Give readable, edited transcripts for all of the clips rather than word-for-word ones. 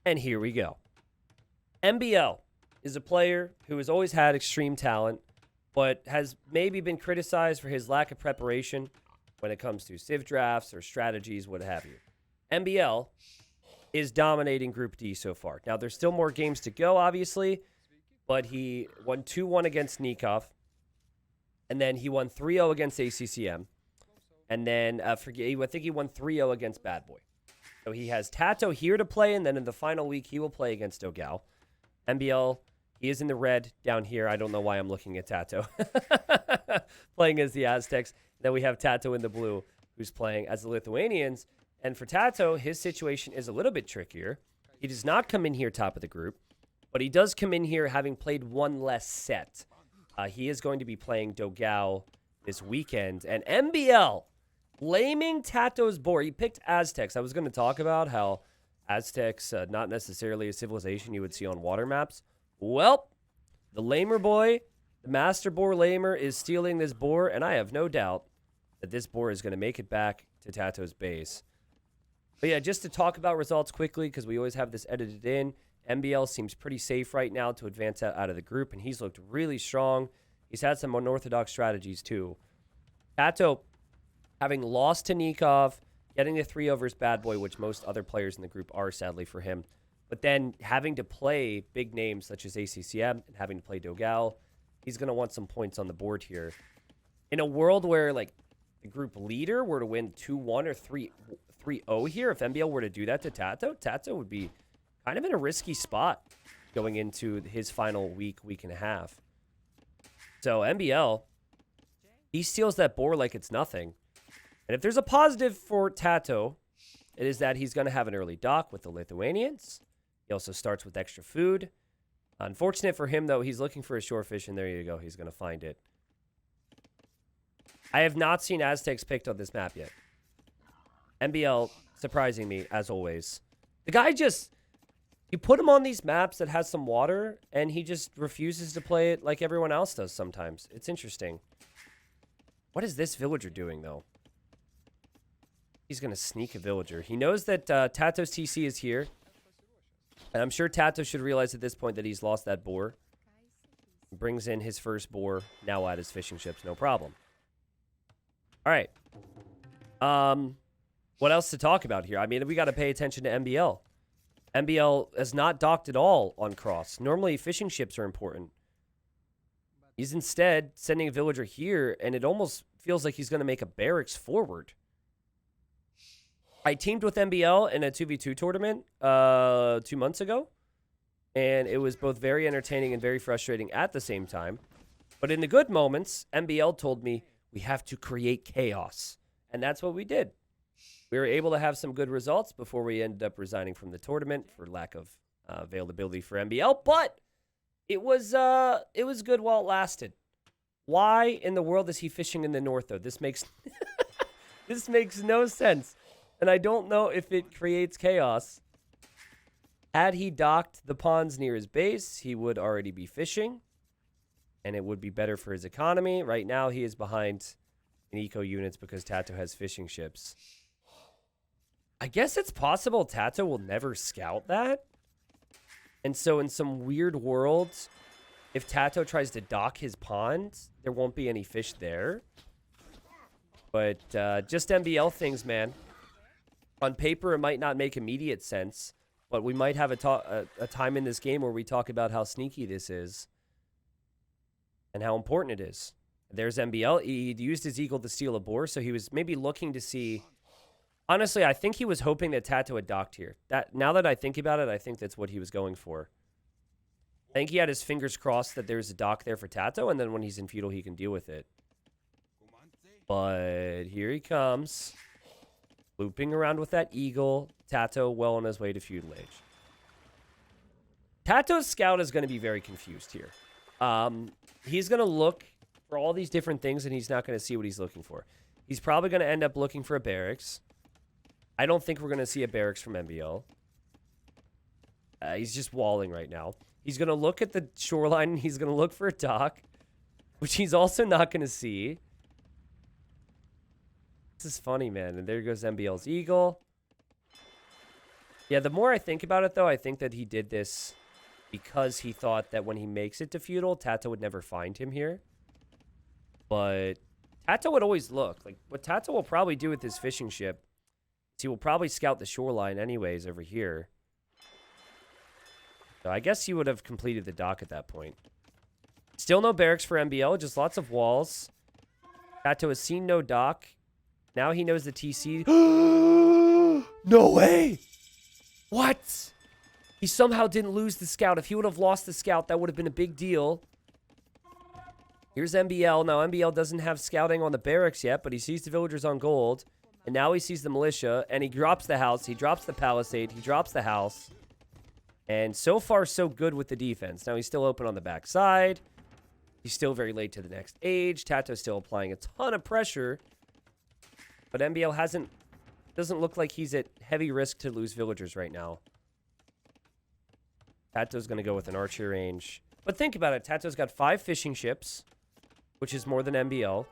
And here we go. MbL is a player who has always had extreme talent, but has maybe been criticized for his lack of preparation when it comes to civ drafts or strategies, what have you. MbL is dominating Group D so far. Now, there's still more games to go, obviously, but he won 2-1 against Nikov, and then he won 3-0 against ACCM, and then I think he won 3-0 against Bad Boy. So he has TaToH here to play, and then in the final week, he will play against MbL. MbL, he is in the red down here. I don't know why I'm looking at TaToH. Playing as the Aztecs. Then we have TaToH in the blue, who's playing as the Lithuanians. And for TaToH, his situation is a little bit trickier. He does not come in here top of the group, but he does come in here having played one less set. He is going to be playing Dogao this weekend. And MbL, blaming TaToH's board. He picked Aztecs. I was going to talk about how Aztecs, not necessarily a civilization you would see on water maps. Well, the lamer boy, the master boar lamer, is stealing this boar, and I have no doubt that this boar is going to make it back to TaToH's base. But yeah, just to talk about results quickly, because we always have this edited in, MbL seems pretty safe right now to advance out of the group, and he's looked really strong. He's had some unorthodox strategies, too. TaToH, having lost to Nikov, getting the 3 overs Bad Boy, which most other players in the group are, sadly, for him. But then having to play big names such as ACCM and having to play Dogao, he's going to want some points on the board here. In a world where, like, the group leader were to win 2-1 or 3-0 here, if MbL were to do that to TaToH would be kind of in a risky spot going into his final week and a half. So MbL, he steals that boar like it's nothing. And if there's a positive for TaToH, it is that he's going to have an early dock with the Lithuanians. He also starts with extra food. Unfortunate for him, though, he's looking for a shorefish, and there you go. He's going to find it. I have not seen Aztecs picked on this map yet. MbL surprising me, as always. The guy just... You put him on these maps that has some water, and he just refuses to play it like everyone else does sometimes. It's interesting. What is this villager doing, though? He's going to sneak a villager. He knows that TaToH's TC is here. And I'm sure TaToH should realize at this point that he's lost that boar. Brings in his first boar. Now add his fishing ships. No problem. All right. What else to talk about here? I mean, we got to pay attention to MbL. MbL has not docked at all on cross. Normally, fishing ships are important. He's instead sending a villager here, and it almost feels like he's going to make a barracks forward. I teamed with MbL in a 2v2 tournament 2 months ago, and it was both very entertaining and very frustrating at the same time. But in the good moments, MbL told me, we have to create chaos, and that's what we did. We were able to have some good results before we ended up resigning from the tournament for lack of availability for MbL, but it was good while it lasted. Why in the world is he fishing in the north, though? This makes this makes no sense. And I don't know if it creates chaos. Had he docked the ponds near his base, he would already be fishing, and it would be better for his economy. Right now, he is behind in eco units because TaToH has fishing ships. I guess it's possible TaToH will never scout that. And so in some weird worlds, if TaToH tries to dock his pond, there won't be any fish there. But just MbL things, man. On paper, it might not make immediate sense, but we might have a time in this game where we talk about how sneaky this is and how important it is. There's MbL. He used his eagle to steal a boar, so he was maybe looking to see... Honestly, I think he was hoping that TaToH had docked here. Now that I think about it, I think that's what he was going for. I think he had his fingers crossed that there's a dock there for TaToH, and then when he's in feudal, he can deal with it. But here he comes. Looping around with that eagle. TaToH well on his way to feudal age. TaToH's scout is going to be very confused here. He's going to look for all these different things, and he's not going to see what he's looking for. He's probably going to end up looking for a barracks. I don't think we're going to see a barracks from MbL. He's just walling right now. He's going to look at the shoreline, and he's going to look for a dock, which he's also not going to see. This is funny, man. And there goes MbL's eagle. Yeah, the more I think about it, though, I think that he did this because he thought that when he makes it to feudal, TaToH would never find him here. But TaToH would always look. Like, what TaToH will probably do with his fishing ship is he will probably scout the shoreline anyways over here. So I guess he would have completed the dock at that point. Still no barracks for MbL, just lots of walls. TaToH has seen no dock. Now he knows the TC. No way! What? He somehow didn't lose the scout. If he would have lost the scout, that would have been a big deal. Here's MbL. Now, MbL doesn't have scouting on the barracks yet, but he sees the villagers on gold. And now he sees the militia, and he drops the house. He drops the palisade. He drops the house. And so far, so good with the defense. Now, he's still open on the backside. He's still very late to the next age. TaToH's still applying a ton of pressure. But MbL doesn't look like he's at heavy risk to lose villagers right now. TaToH's going to go with an archery range. But think about it. TaToH's got 5 fishing ships, which is more than MbL.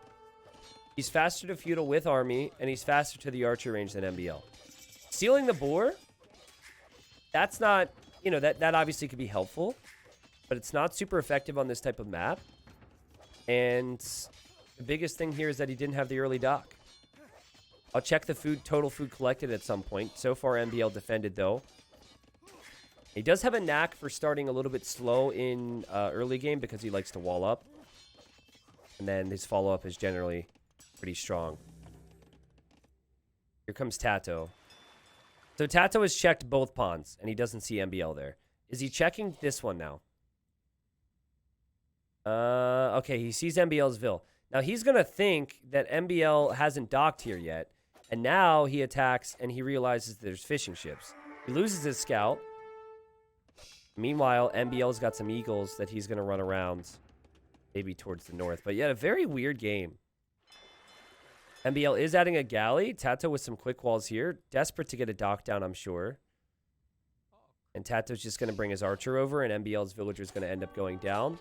He's faster to feudal with army, and he's faster to the archer range than MbL. Sealing the boar, that's not, you know, that obviously could be helpful, but it's not super effective on this type of map. And the biggest thing here is that he didn't have the early dock. I'll check the total food collected at some point. So far, MbL defended, though. He does have a knack for starting a little bit slow in early game because he likes to wall up. And then his follow-up is generally pretty strong. Here comes TaToH. So TaToH has checked both pawns, and he doesn't see MbL there. Is he checking this one now? Okay, he sees MbL's Vil. Now, he's going to think that MbL hasn't docked here yet. And now he attacks, and he realizes there's fishing ships. He loses his scout. Meanwhile, MbL's got some eagles that he's going to run around, maybe towards the north. But yeah, a very weird game. MbL is adding a galley. TaToH with some quick walls here. Desperate to get a dock down, I'm sure. And TaToH's just going to bring his archer over, and MbL's villager is going to end up going down.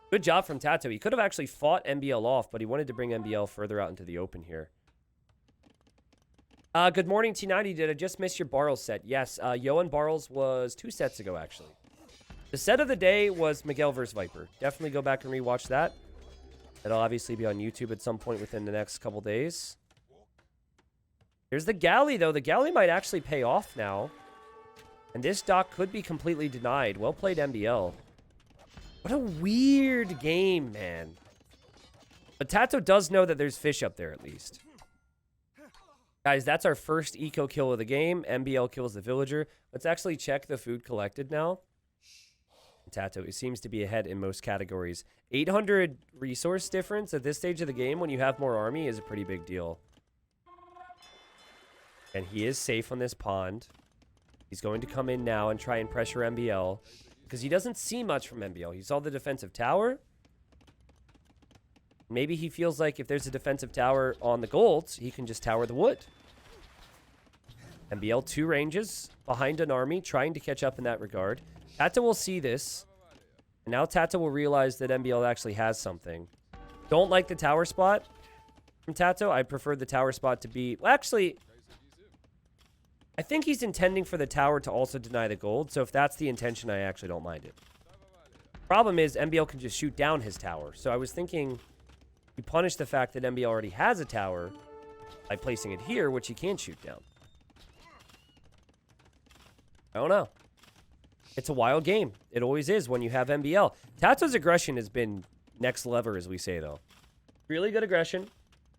Good job from TaToH. He could have actually fought MbL off, but he wanted to bring MbL further out into the open here. Good morning, T90. Did I just miss your Barrels set? Yes, Johan Barrels was 2 sets ago, actually. The set of the day was Miguel vs. Viper. Definitely go back and rewatch that. It'll obviously be on YouTube at some point within the next couple days. Here's the galley, though. The galley might actually pay off now. And this dock could be completely denied. Well played, MbL. What a weird game, man. But TaToH does know that there's fish up there, at least. Guys, that's our first eco kill of the game. MbL kills the villager. Let's actually check the food collected now. TaToH seems to be ahead in most categories. 800 resource difference at this stage of the game when you have more army is a pretty big deal. And he is safe on this pond. He's going to come in now and try and pressure MbL because he doesn't see much from MbL. He saw the defensive tower. Maybe he feels like if there's a defensive tower on the golds, he can just tower the wood. MbL 2 ranges behind an army, trying to catch up in that regard. TaToH will see this. And now TaToH will realize that MbL actually has something. Don't like the tower spot from TaToH. I prefer the tower spot to be... Well, actually, I think he's intending for the tower to also deny the gold. So if that's the intention, I actually don't mind it. Problem is, MbL can just shoot down his tower. So I was thinking... You punish the fact that MbL already has a tower by placing it here, which he can't shoot down. I don't know. It's a wild game. It always is when you have MbL. TaToH's aggression has been next level, as we say, though. Really good aggression.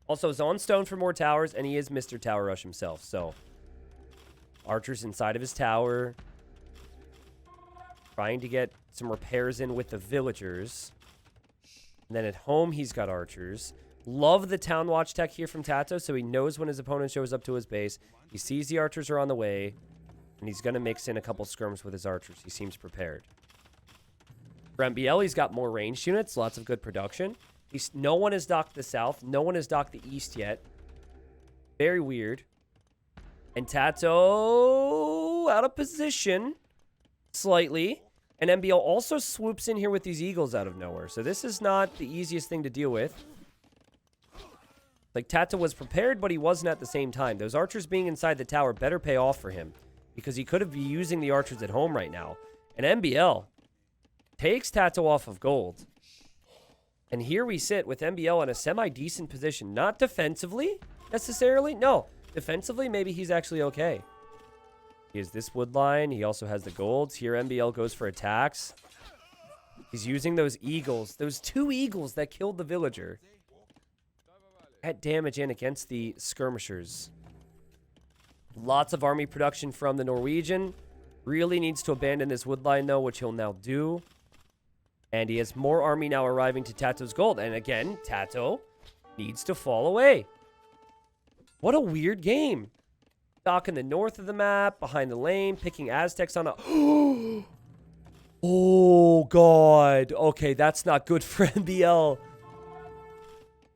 Also, is on stone for more towers, and he is Mr. Tower Rush himself. So, archers inside of his tower. Trying to get some repairs in with the villagers. And then at home, he's got archers. Love the town watch tech here from TaToH, so he knows when his opponent shows up to his base. He sees the archers are on the way, and he's going to mix in a couple skirms with his archers. He seems prepared. For MbL, he's got more ranged units, lots of good production. No one has docked the south. No one has docked the east yet. Very weird. And TaToH out of position slightly. And MbL also swoops in here with these eagles out of nowhere. So this is not the easiest thing to deal with. Like, TaToH was prepared, but he wasn't at the same time. Those archers being inside the tower better pay off for him. because he could have been using the archers at home right now. And MbL takes TaToH off of gold. And here we sit with MbL in a semi-decent position. Not defensively, necessarily. No, defensively, maybe he's actually okay. He has this wood line. He also has the golds. Here, MbL goes for attacks. He's using those eagles. Those 2 eagles that killed the villager. At damage in against the skirmishers. Lots of army production from the Norwegian. Really needs to abandon this wood line, though, which he'll now do. And he has more army now arriving to TaToH's gold. And again, TaToH needs to fall away. What a weird game. Dock in the north of the map, behind the lane, picking Aztecs on a... Oh, God. Okay, that's not good for MbL.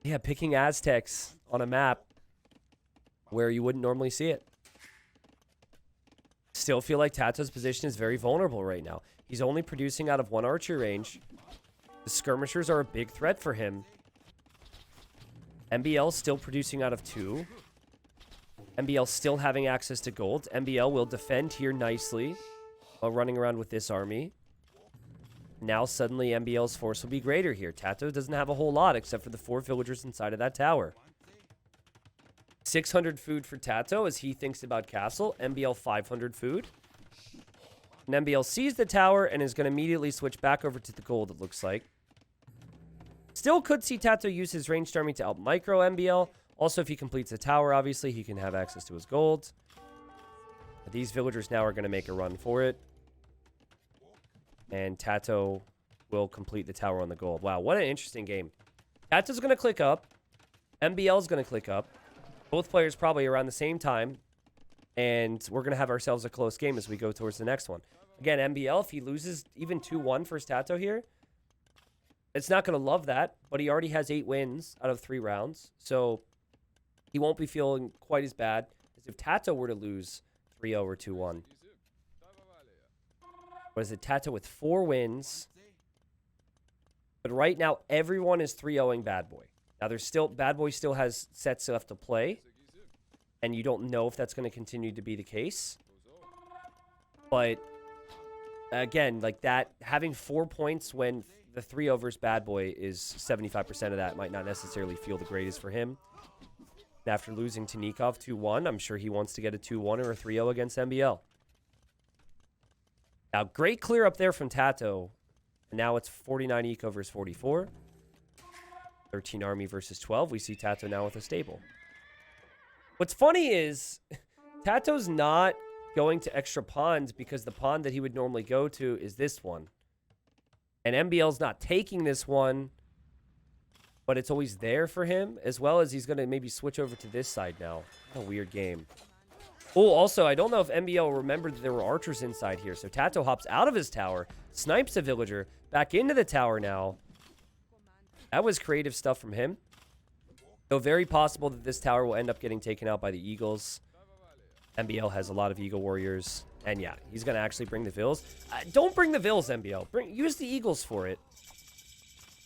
Yeah, picking Aztecs on a map where you wouldn't normally see it. Still feel like TaToH's position is very vulnerable right now. He's only producing out of 1 archer range. The skirmishers are a big threat for him. MbL still producing out of 2. MbL still having access to gold. MbL will defend here nicely while running around with this army. Now suddenly MbL's force will be greater here. TaToH doesn't have a whole lot except for the 4 villagers inside of that tower. 600 food for TaToH as he thinks about castle. MbL 500 food. And MbL sees the tower and is going to immediately switch back over to the gold, it looks like. Still could see TaToH use his ranged army to out-micro MbL. Also, if he completes the tower, obviously, he can have access to his gold. But these villagers now are going to make a run for it. And TaToH will complete the tower on the gold. Wow, what an interesting game. TaToH's going to click up. MbL's going to click up. Both players probably around the same time. And we're going to have ourselves a close game as we go towards the next one. Again, MbL, if he loses even 2-1 for his TaToH here, it's not going to love that. But he already has 8 wins out of 3 rounds. So he won't be feeling quite as bad as if TaToH were to lose 3-0 or 2-1. What is it? TaToH with 4 wins. But right now, everyone is 3-0ing Bad Boy. Now, there's still... Bad Boy still has sets left to play. And you don't know if that's going to continue to be the case. But, again, like that... Having 4 points when the 3-0 versus Bad Boy is 75% of that might not necessarily feel the greatest for him. After losing to Nikov 2-1, I'm sure he wants to get a 2-1 or a 3-0 against MbL. Now, great clear up there from TaToH. And now it's 49 eco versus 44. 13 army versus 12. We see TaToH now with a stable. What's funny is TaToH's not going to extra pawns because the pawn that he would normally go to is this one. And MbL's not taking this one, but it's always there for him, as well as he's going to maybe switch over to this side now. What a weird game. Oh, also, I don't know if MbL remembered that there were archers inside here. So TaToH hops out of his tower, snipes a villager, back into the tower now. That was creative stuff from him. So very possible that this tower will end up getting taken out by the eagles. MbL has a lot of eagle warriors. And yeah, he's going to actually bring the vills. Don't bring the vills, MbL. Use the eagles for it.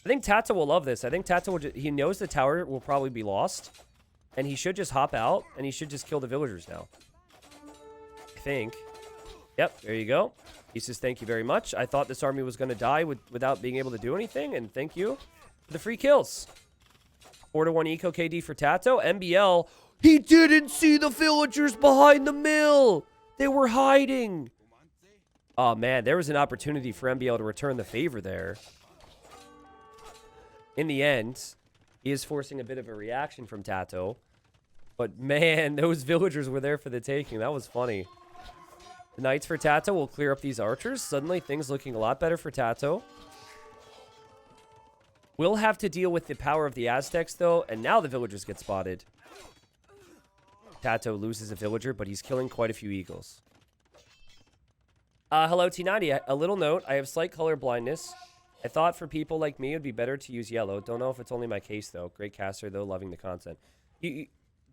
I think TaToH will love this. I think TaToH will he knows the tower will probably be lost. And he should just hop out. And he should just kill the villagers now. I think. Yep, there you go. He says, thank you very much. I thought this army was going to die without being able to do anything. And thank you for the free kills. 4-1 eco KD for TaToH. MbL, he didn't see the villagers behind the mill. They were hiding. Oh, man, there was an opportunity for MbL to return the favor there. In the end, he is forcing a bit of a reaction from TaToH. But, man, those villagers were there for the taking. That was funny. The knights for TaToH will clear up these archers. Suddenly, things looking a lot better for TaToH. We'll have to deal with the power of the Aztecs, though. And now the villagers get spotted. TaToH loses a villager, but he's killing quite a few eagles. Hello, T90. A little note. I have slight color blindness. I thought for people like me, it would be better to use yellow. Don't know if it's only my case, though. Great caster, though. Loving the content.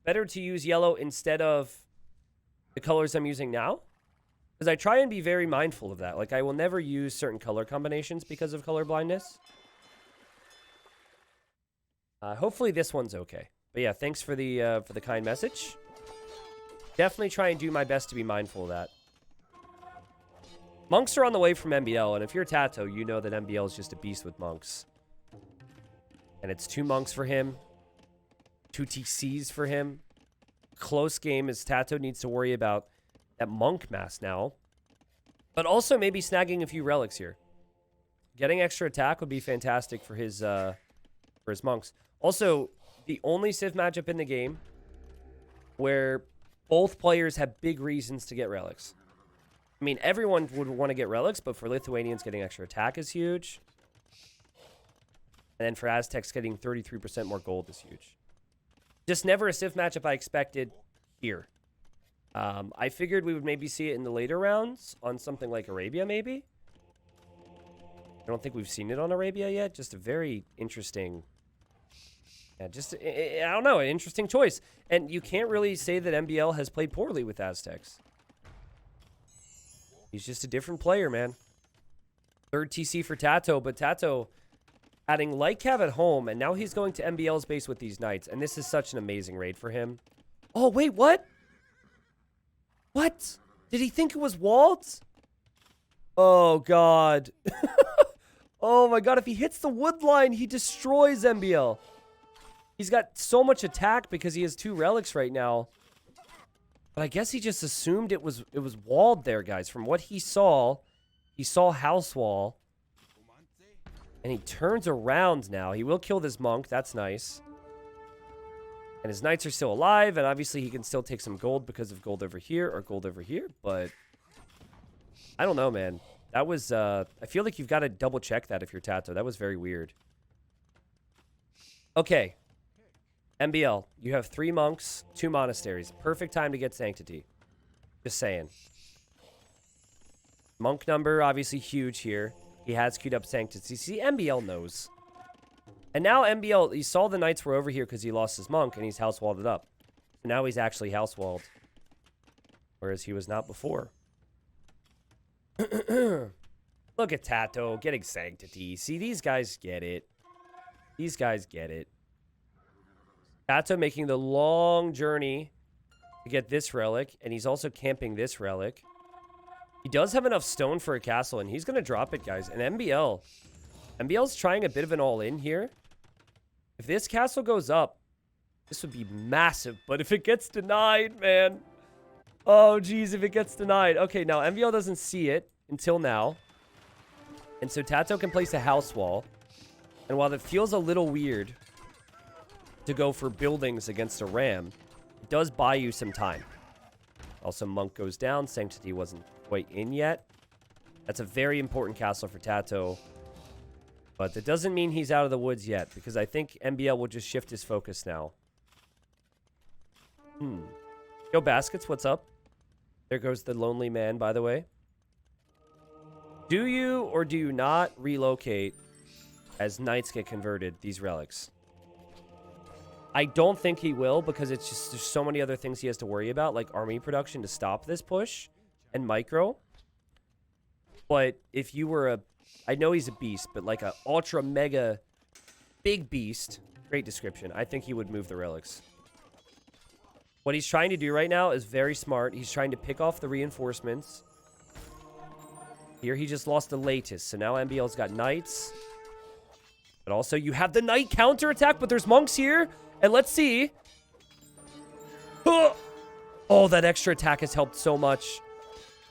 Better to use yellow instead of the colors I'm using now? Because I try and be very mindful of that. Like, I will never use certain color combinations because of color blindness. Hopefully this one's okay. But yeah, thanks for the kind message. Definitely try and do my best to be mindful of that. Monks are on the way from MbL, and if you're TaToH, you know that MbL is just a beast with monks. And it's 2 monks for him, 2 TCs for him. Close game as TaToH needs to worry about that monk mass now. But also maybe snagging a few relics here. Getting extra attack would be fantastic for his monks. Also, the only Civ matchup in the game where both players have big reasons to get relics. I mean, everyone would want to get relics, but for Lithuanians, getting extra attack is huge. And then for Aztecs, getting 33% more gold is huge. Just never a Civ matchup I expected here. I figured we would maybe see it in the later rounds on something like Arabia, maybe. I don't think we've seen it on Arabia yet. Just a very interesting... Yeah, just, I don't know, an interesting choice. And you can't really say that MbL has played poorly with Aztecs. He's just a different player, man. 3rd TC for TaToH, but TaToH adding Lightcav at home, and now he's going to MbL's base with these knights, and this is such an amazing raid for him. Oh, wait, what? What? Did he think it was walled? Oh, God. Oh, my God. If he hits the wood line, he destroys MbL. He's got so much attack because he has 2 relics right now. But I guess he just assumed it was walled there, guys. From what he saw house wall. And he turns around now. He will kill this monk. That's nice. And his knights are still alive. And obviously he can still take some gold because of gold over here or gold over here. But I don't know, man. That was... I feel like you've got to double check that if you're TaToH. That was very weird. Okay. MbL, you have 3 monks, 2 monasteries. Perfect time to get Sanctity. Just saying. Monk number, obviously huge here. He has queued up Sanctity. See, MbL knows. And now MbL, he saw the knights were over here because he lost his monk, and he's house-walled it up. So now he's actually house-walled. Whereas he was not before. Look at TaToH getting Sanctity. See, these guys get it. These guys get it. TaToH making the long journey to get this relic, and he's also camping this relic. He does have enough stone for a castle, and he's going to drop it, guys. And MbL's trying a bit of an all-in here. If this castle goes up, this would be massive. But if it gets denied, man. Oh, geez, if it gets denied. Okay, now MbL doesn't see it until now. And so TaToH can place a house wall. And while it feels a little weird to go for buildings against a ram, it does buy you some time. Also, monk goes down. Sanctity wasn't quite in yet. That's a very important castle for TaToH. But that doesn't mean he's out of the woods yet, because I think MbL will just shift his focus now. Yo, Baskets, what's up? There goes the lonely man, by the way. Do you or do you not relocate as knights get converted, these relics? I don't think he will, because it's just there's so many other things he has to worry about, like army production to stop this push and micro. But if you were a... I know he's a beast, but like a ultra mega big beast, great description, I think he would move the relics. What he's trying to do right now is very smart. He's trying to pick off the reinforcements. Here he just lost the latest, so now MbL's got knights. But also you have the knight counterattack, but there's monks here. And let's see. Oh, that extra attack has helped so much.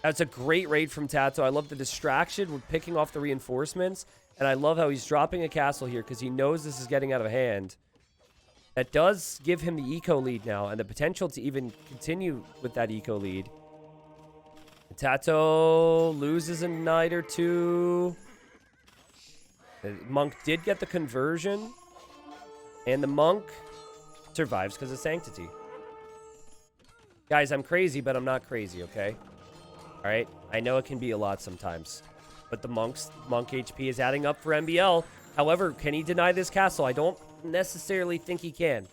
That's a great raid from TaToH. I love the distraction with picking off the reinforcements. And I love how he's dropping a castle here because he knows this is getting out of hand. That does give him the eco lead now and the potential to even continue with that eco lead. TaToH loses a knight or two. The monk did get the conversion. And the monk survives because of Sanctity. Guys, I'm crazy, but I'm not crazy, okay? All right? I know it can be a lot sometimes. But the monk HP is adding up for MbL. However, can he deny this castle? I don't necessarily think he can.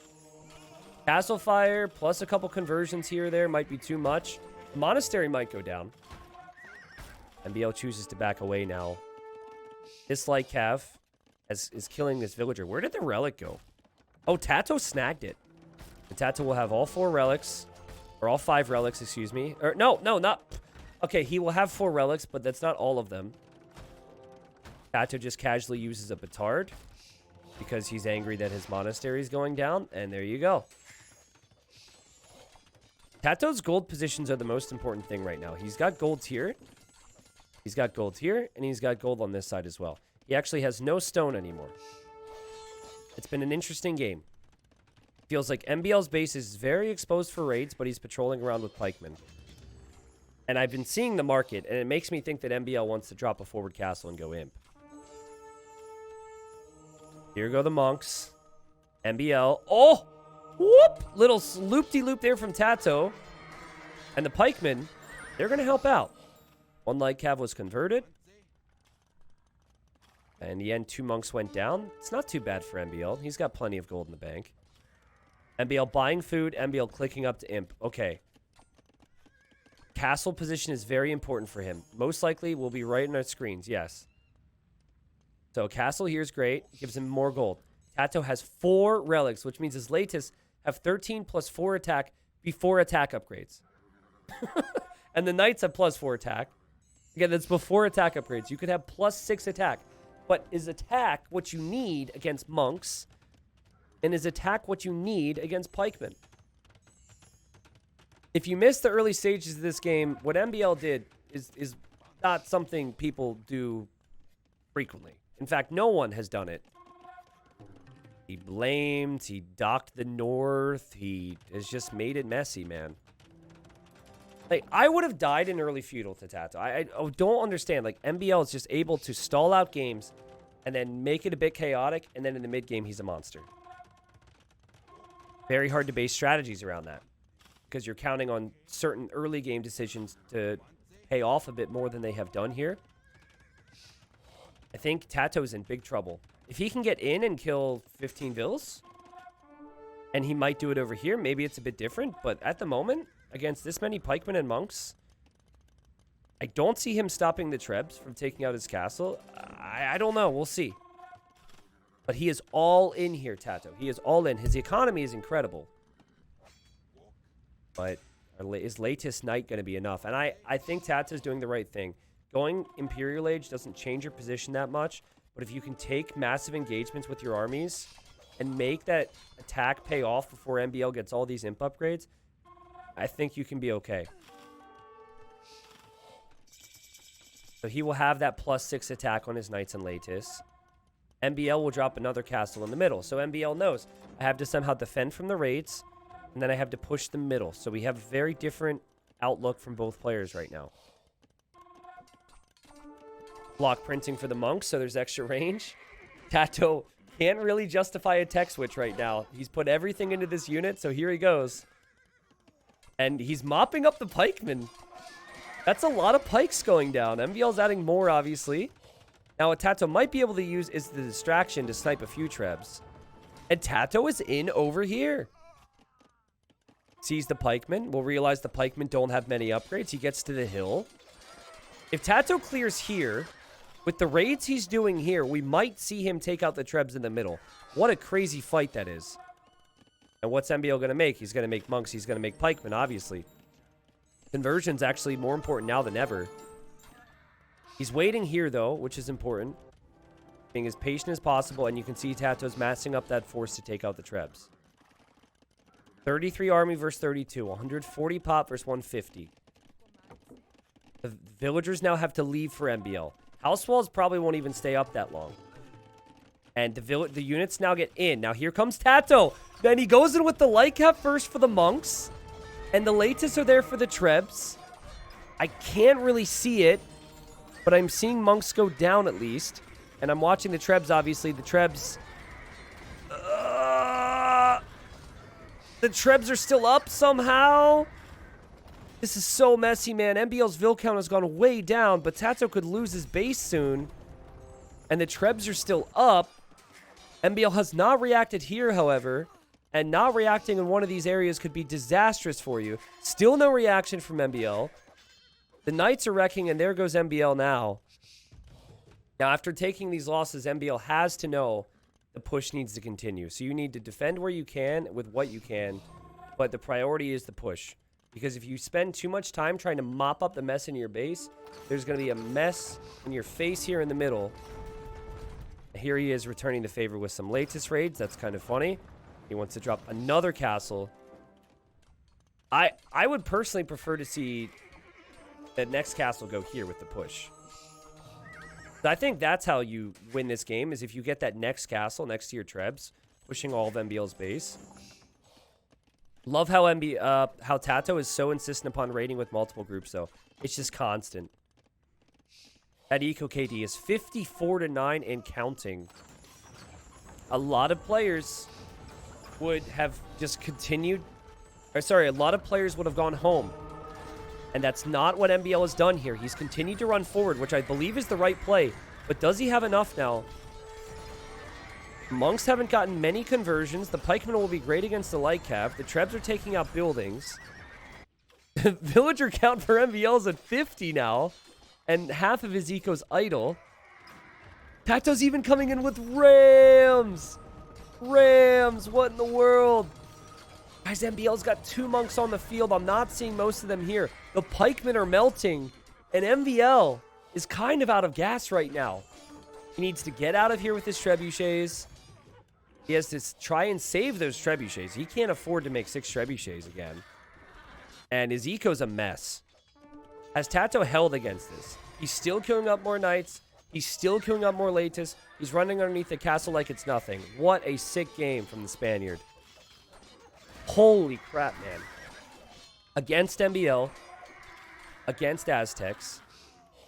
Castle fire plus a couple conversions here or there might be too much. The monastery might go down. MbL chooses to back away now. This light cav is killing this villager. Where did the relic go? Oh, TaToH snagged it. And TaToH will have all 4 relics. Or all 5 relics, excuse me. Or no, not... Okay, he will have 4 relics, but that's not all of them. TaToH just casually uses a Batard because he's angry that his monastery is going down, and there you go. TaToH's gold positions are the most important thing right now. He's got gold here. He's got gold here, and he's got gold on this side as well. He actually has no stone anymore. It's been an interesting game. Feels like MbL's base is very exposed for raids, but he's patrolling around with pikemen. And I've been seeing the market, and it makes me think that MbL wants to drop a forward castle and go imp. Here go the monks. MbL. Oh! Whoop! Little loop-de-loop there from TaToH. And the pikemen, they're going to help out. 1 light cav was converted. And in the end, 2 monks went down. It's not too bad for MbL. He's got plenty of gold in the bank. MbL buying food. MbL clicking up to imp. Okay. Castle position is very important for him. Most likely will be right in our screens. Yes. So castle here is great. Gives him more gold. TaToH has 4 relics, which means his latest have 13 plus 4 attack before attack upgrades. And the knights have plus 4 attack. Again, that's before attack upgrades. You could have plus 6 attack. But is attack what you need against monks? And is attack what you need against pikemen? If you missed the early stages of this game, what MbL did is not something people do frequently. In fact, no one has done it. He blamed, he docked the north, he has just made it messy, man. Like, I would have died in early feudal to TaToH. I don't understand. Like, MbL is just able to stall out games and then make it a bit chaotic, and then in the mid game, he's a monster. Very hard to base strategies around that because you're counting on certain early game decisions to pay off a bit more than they have done here. I think TaToH's in big trouble. If he can get in and kill 15 vills, and he might do it over here, maybe it's a bit different, but at the moment, against this many pikemen and monks, I don't see him stopping the Trebs from taking out his castle. I don't know. We'll see. But he is all in here, TaToH. He is all in. His economy is incredible. But is latest knight going to be enough? And I think TaToH is doing the right thing. Going Imperial Age doesn't change your position that much. But if you can take massive engagements with your armies and make that attack pay off before MbL gets all these imp upgrades, I think you can be okay. So he will have that +6 attack on his knights and latest. MbL will drop another castle in the middle. So MbL knows I have to somehow defend from the raids, and then I have to push the middle. So we have a very different outlook from both players right now. Block printing for the monks, so there's extra range. TaToH can't really justify a tech switch right now. He's put everything into this unit, so here he goes. And he's mopping up the pikemen. That's a lot of pikes going down. MbL's adding more, obviously. Now, what TaToH might be able to use is the distraction to snipe a few Trebs. And TaToH is in over here. Sees the pikemen. We'll realize the pikemen don't have many upgrades. He gets to the hill. If TaToH clears here, with the raids he's doing here, we might see him take out the Trebs in the middle. What a crazy fight that is. And what's MbL going to make? He's going to make monks. He's going to make pikemen, obviously. Conversion's actually more important now than ever. He's waiting here, though, which is important. Being as patient as possible, and you can see TaToH's massing up that force to take out the Trebs. 33 army versus 32. 140 pop versus 150. The villagers now have to leave for MbL. House walls probably won't even stay up that long. And the units now get in. Now here comes TaToH. Then he goes in with the light cap first for the monks. And the latest are there for the Trebs. I can't really see it. But I'm seeing monks go down at least. And I'm watching the Trebs, obviously. The Trebs... the Trebs are still up somehow. This is so messy, man. MbL's Vill count has gone way down, but TaToH could lose his base soon. And the Trebs are still up. MbL has not reacted here, however. And not reacting in one of these areas could be disastrous for you. Still no reaction from MbL. The Knights are wrecking, and there goes MbL now. Now, after taking these losses, MbL has to know the push needs to continue. So you need to defend where you can with what you can. But the priority is the push. Because if you spend too much time trying to mop up the mess in your base, there's going to be a mess in your face here in the middle. Here he is returning the favor with some latest raids. That's kind of funny. He wants to drop another castle. I would personally prefer to see that next castle go here with the push. I think that's how you win this game, is if you get that next castle next to your trebs, pushing all of MbL's base. Love how how TaToH is so insistent upon raiding with multiple groups, though. It's just constant. That eco KD is 54-9 and counting. A lot of players would have just continued. Or sorry, a lot of players would have gone home. And that's not what MbL has done here. He's continued to run forward, which I believe is the right play. But does he have enough now? Monks haven't gotten many conversions. The pikemen will be great against the light cap. The trebs are taking out buildings. Villager count for MbL is at 50 now. And half of his eco's idle. TaToH's even coming in with rams. Rams, what in the world? Guys, MbL's got 2 monks on the field. I'm not seeing most of them here. The pikemen are melting. And MbL is kind of out of gas right now. He needs to get out of here with his trebuchets. He has to try and save those trebuchets. He can't afford to make 6 trebuchets again. And his eco's a mess. Has TaToH held against this? He's still killing up more knights. He's still killing up more latest. He's running underneath the castle like it's nothing. What a sick game from the Spaniard. Holy crap, man. Against MbL. Against Aztecs.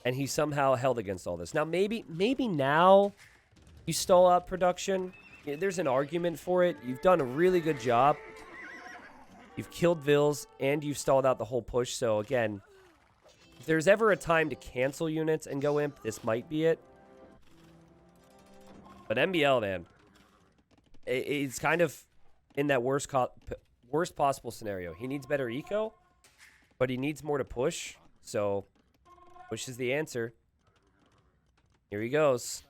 And he somehow held against all this. Now, maybe now you stall out production. There's an argument for it. You've done a really good job. You've killed Vils, and you've stalled out the whole push. So, again, if there's ever a time to cancel units and go imp, this might be it. But MbL, man, it's kind of in that worst possible scenario. He needs better eco, but he needs more to push. So, push is the answer. Here he goes.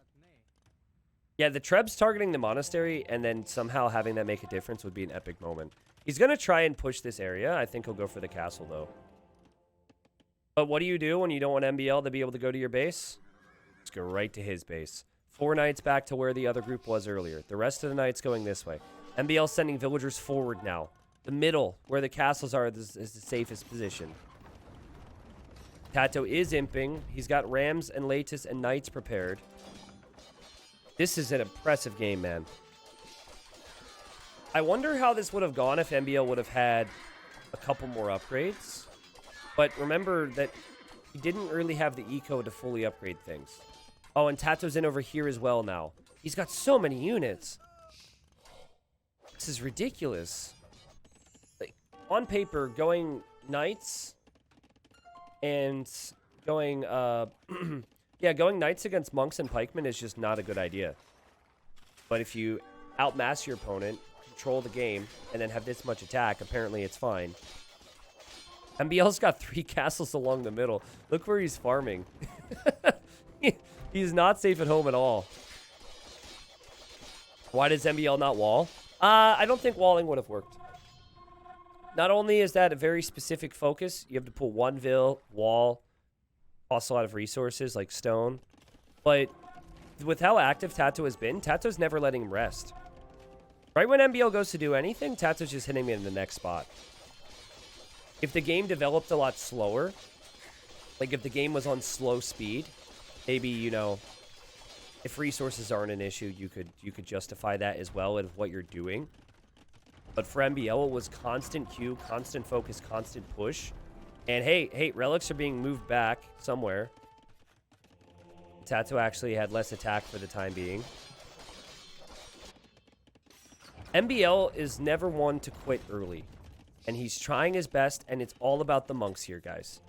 Yeah, the Trebs targeting the monastery and then somehow having that make a difference would be an epic moment. He's going to try and push this area. I think he'll go for the castle, though. But what do you do when you don't want MbL to be able to go to your base? Just go right to his base. 4 knights back to where the other group was earlier. The rest of the knights going this way. MbL sending villagers forward now. The middle, where the castles are, is the safest position. TaToH is imping. He's got rams and latest and knights prepared. This is an impressive game, man. I wonder how this would have gone if MbL would have had a couple more upgrades. But remember that he didn't really have the eco to fully upgrade things. Oh, and TaToH's in over here as well now. He's got so many units. This is ridiculous. Like, on paper, going knights and going, yeah, going knights against monks and pikemen is just not a good idea. But if you outmass your opponent, control the game, and then have this much attack, apparently it's fine. MbL's got 3 castles along the middle. Look where he's farming. He's not safe at home at all. Why does MbL not wall? I don't think walling would have worked. Not only is that a very specific focus, you have to pull 1 Vil, wall, costs a lot of resources like stone. But with how active TaToH has been, TaToH's never letting him rest. Right when MbL goes to do anything, TaToH's just hitting me in the next spot. If the game developed a lot slower, like if the game was on slow speed, maybe, you know, if resources aren't an issue, you could justify that as well with what you're doing. But for MbL, it was constant Q, constant focus, constant push. And hey, relics are being moved back somewhere. TaToH actually had less attack for the time being. MbL is never one to quit early. And he's trying his best, and it's all about the monks here, guys.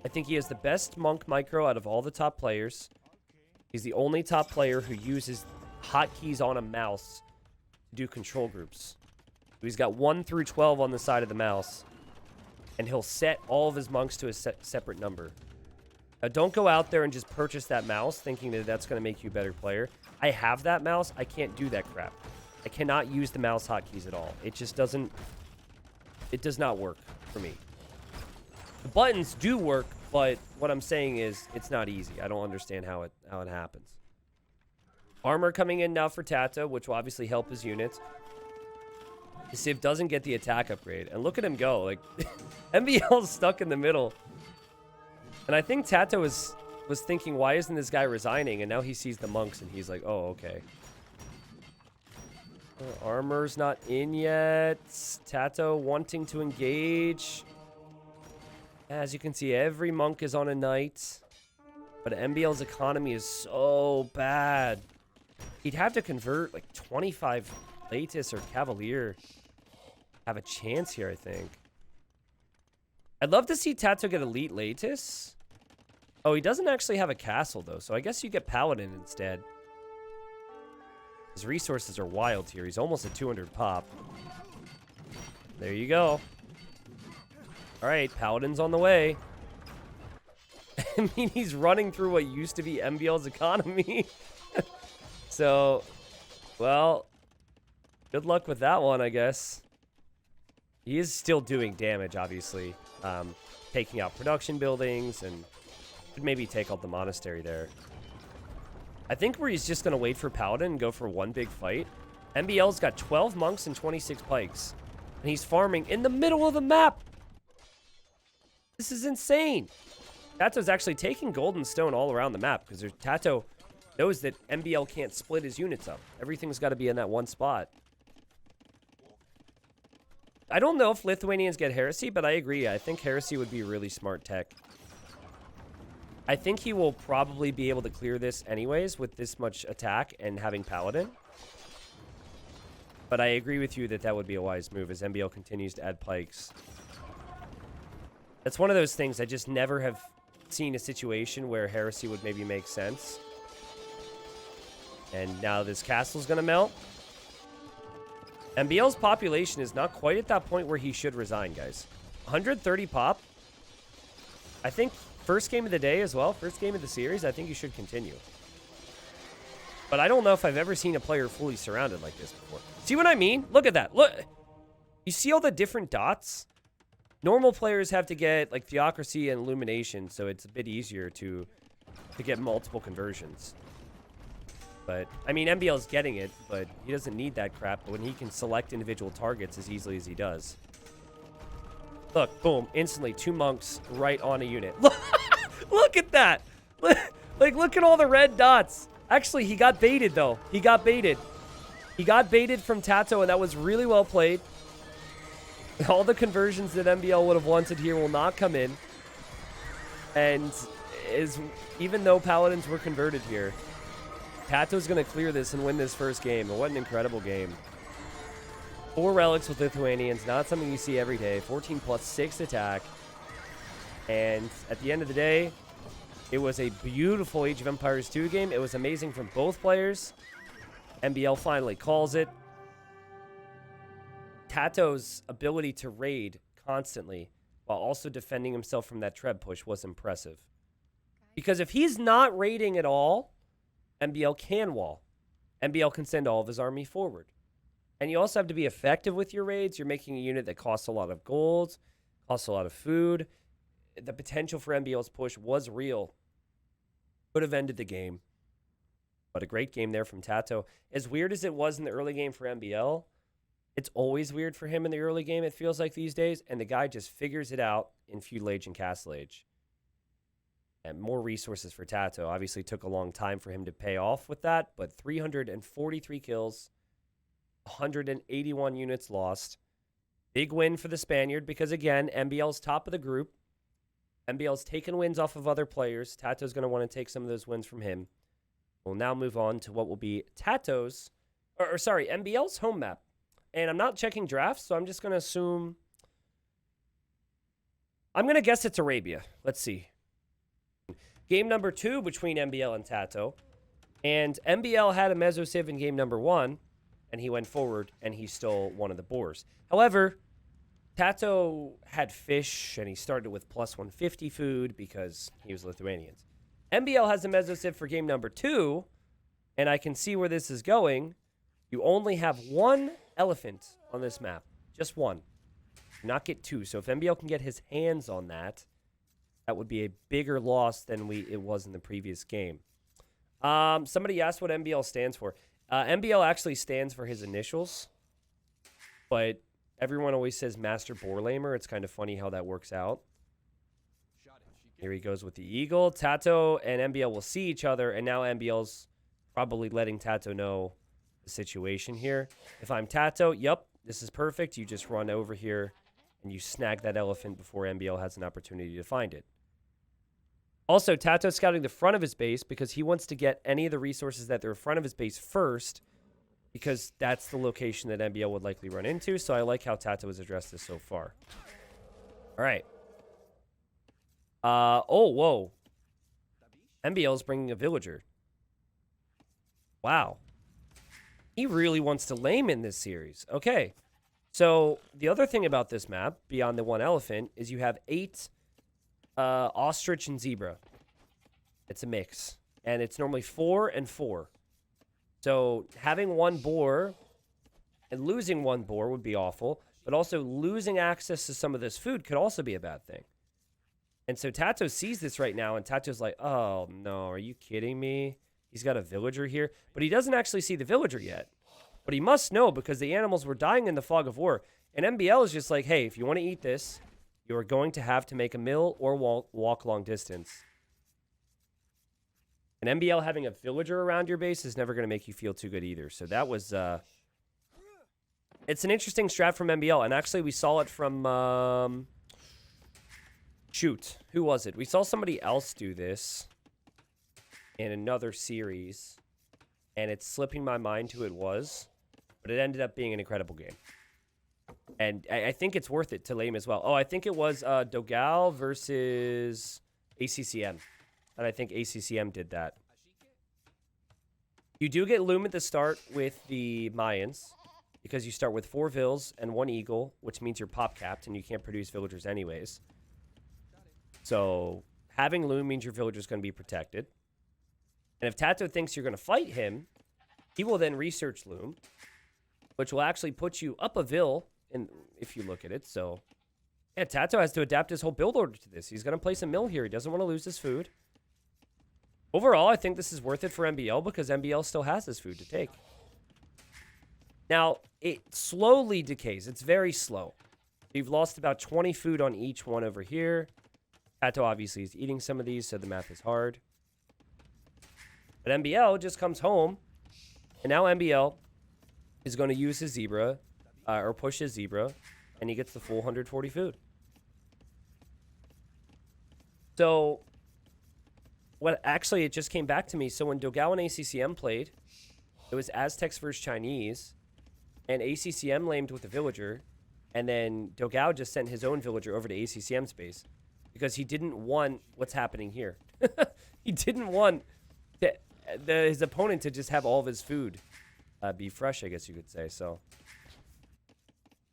I think he has the best monk micro out of all the top players. He's the only top player who uses hotkeys on a mouse to do control groups. He's got 1 through 12 on the side of the mouse. And he'll set all of his monks to a separate number. Now, don't go out there and just purchase that mouse thinking that that's going to make you a better player. I have that mouse. I can't do that crap. I cannot use the mouse hotkeys at all. It just doesn't... It does not work for me. The buttons do work, but what I'm saying is it's not easy. I don't understand how it happens. Armor coming in now for TaToH, which will obviously help his units. The Civ doesn't get the attack upgrade. And look at him go. Like, MbL's stuck in the middle. And I think TaToH was thinking, why isn't this guy resigning? And now he sees the monks and he's like, oh, okay. Armor's not in yet. TaToH wanting to engage. As you can see, every monk is on a knight. But MbL's economy is so bad. He'd have to convert like 25 Latus or Cavalier. Have a chance here, I think. I'd love to see TaToH get Elite Latus. Oh, he doesn't actually have a castle, though. So I guess you get Paladin instead. His resources are wild here. He's almost at 200 pop. There you go. All right, Paladin's on the way. I mean, he's running through what used to be MbL's economy. So, well, good luck with that one, I guess. He is still doing damage, obviously. Taking out production buildings and could maybe take out the monastery there. I think where he's just going to wait for Paladin and go for one big fight. MbL's got 12 monks and 26 pikes. And he's farming in the middle of the map. This is insane. TaToH's actually taking gold and stone all around the map because TaToH knows that MbL can't split his units up. Everything's got to be in that one spot. I don't know if Lithuanians get Heresy, but I agree. I think Heresy would be a really smart tech. I think he will probably be able to clear this anyways with this much attack and having Paladin. But I agree with you that that would be a wise move as MbL continues to add pikes. That's one of those things I just never have seen a situation where Heresy would maybe make sense. And now this castle's going to melt. MbL's population is not quite at that point where he should resign, guys. 130 pop. I think first game of the day as well, first game of the series, I think you should continue. But I don't know if I've ever seen a player fully surrounded like this before. See what I mean? Look at that. Look. You see all the different dots? Normal players have to get like Theocracy and Illumination, so it's a bit easier to get multiple conversions. But, I mean, MbL's getting it, but he doesn't need that crap when he can select individual targets as easily as he does. Look, boom, instantly, 2 monks right on a unit. Look at that! Like, look at all the red dots. Actually, he got baited, though. He got baited. He got baited from TaToH, and that was really well played. All the conversions that MbL would have wanted here will not come in. And even though Paladins were converted here, TaToH's going to clear this and win this first game. And what an incredible game. 4 relics with Lithuanians. Not something you see every day. 14 plus 6 attack. And at the end of the day, it was a beautiful Age of Empires 2 game. It was amazing from both players. MbL finally calls it. TaToH's ability to raid constantly while also defending himself from that Treb push was impressive. Because if he's not raiding at all, MbL can wall. MbL can send all of his army forward. And you also have to be effective with your raids. You're making a unit that costs a lot of gold, costs a lot of food. The potential for MbL's push was real. Could have ended the game. But a great game there from TaToH. As weird as it was in the early game for MbL, it's always weird for him in the early game, it feels like these days. And the guy just figures it out in Feudal Age and Castle Age. And more resources for TaToH. Obviously took a long time for him to pay off with that. But 343 kills. 181 units lost. Big win for the Spaniard because, again, MbL's top of the group. MbL's taken wins off of other players. TaToH's going to want to take some of those wins from him. We'll now move on to what will be TaToH's, MbL's home map. And I'm not checking drafts, so I'm just going to assume. I'm going to guess it's Arabia. Let's see. Game number 2 between MbL and TaToH. And MbL had a Meso-Civ in game number 1, and he went forward, and he stole one of the boars. However, TaToH had fish, and he started with plus 150 food because he was Lithuanians. MbL has a Meso-Civ for game number 2, and I can see where this is going. You only have 1 elephant on this map. Just 1. Do not get 2. So if MbL can get his hands on that, that would be a bigger loss than it was in the previous game. Somebody asked what MbL stands for. MbL actually stands for his initials, but everyone always says Master Borlamer. It's kind of funny how that works out. Here he goes with the eagle. TaToH and MbL will see each other, and now MbL's probably letting TaToH know the situation here. If I'm TaToH, yep, this is perfect. You just run over here and you snag that elephant before MbL has an opportunity to find it. Also, TaToH's scouting the front of his base because he wants to get any of the resources that are in front of his base first, because that's the location that MbL would likely run into. So I like how TaToH has addressed this so far. All right. Oh, whoa. MbL's bringing a villager. Wow. He really wants to lame in this series. Okay. So the other thing about this map, beyond the one elephant, is you have 8 ostrich and zebra. It's a mix. And it's normally 4 and 4. So having one boar and losing one boar would be awful, but also losing access to some of this food could also be a bad thing. And so TaToH sees this right now, and TaToH's like, oh, no, are you kidding me? He's got a villager here. But he doesn't actually see the villager yet. But he must know because the animals were dying in the fog of war. And MbL is just like, hey, if you want to eat this, you are going to have to make a mill or walk long distance. And MbL having a villager around your base is never going to make you feel too good either. So that was... it's an interesting strat from MbL. And actually, we saw it from... shoot, who was it? We saw somebody else do this in another series. And it's slipping my mind who it was. But it ended up being an incredible game. And I think it's worth it to lame as well. Oh, I think it was Dogal versus ACCM. And I think ACCM did that. You do get loom at the start with the Mayans. Because you start with 4 vills and 1 eagle. Which means you're pop capped and you can't produce villagers anyways. So having loom means your villager's going to be protected. And if TaToH thinks you're going to fight him, he will then research loom. Which will actually put you up a vill. If you look at it. So, yeah, TaToH has to adapt his whole build order to this. He's going to place a mill here. He doesn't want to lose his food. Overall, I think this is worth it for MbL because MbL still has his food to take. Now, it slowly decays. It's very slow. We've lost about 20 food on each one over here. TaToH obviously is eating some of these, so the math is hard. But MbL just comes home, and now MbL is going to use his zebra, or push his zebra, and he gets the full 140 food. So, actually, it just came back to me. So when Dogal and ACCM played, it was Aztecs versus Chinese, and ACCM lamed with a villager, and then Dogal just sent his own villager over to ACCM's base because he didn't want what's happening here. He didn't want his opponent to just have all of his food be fresh, I guess you could say. So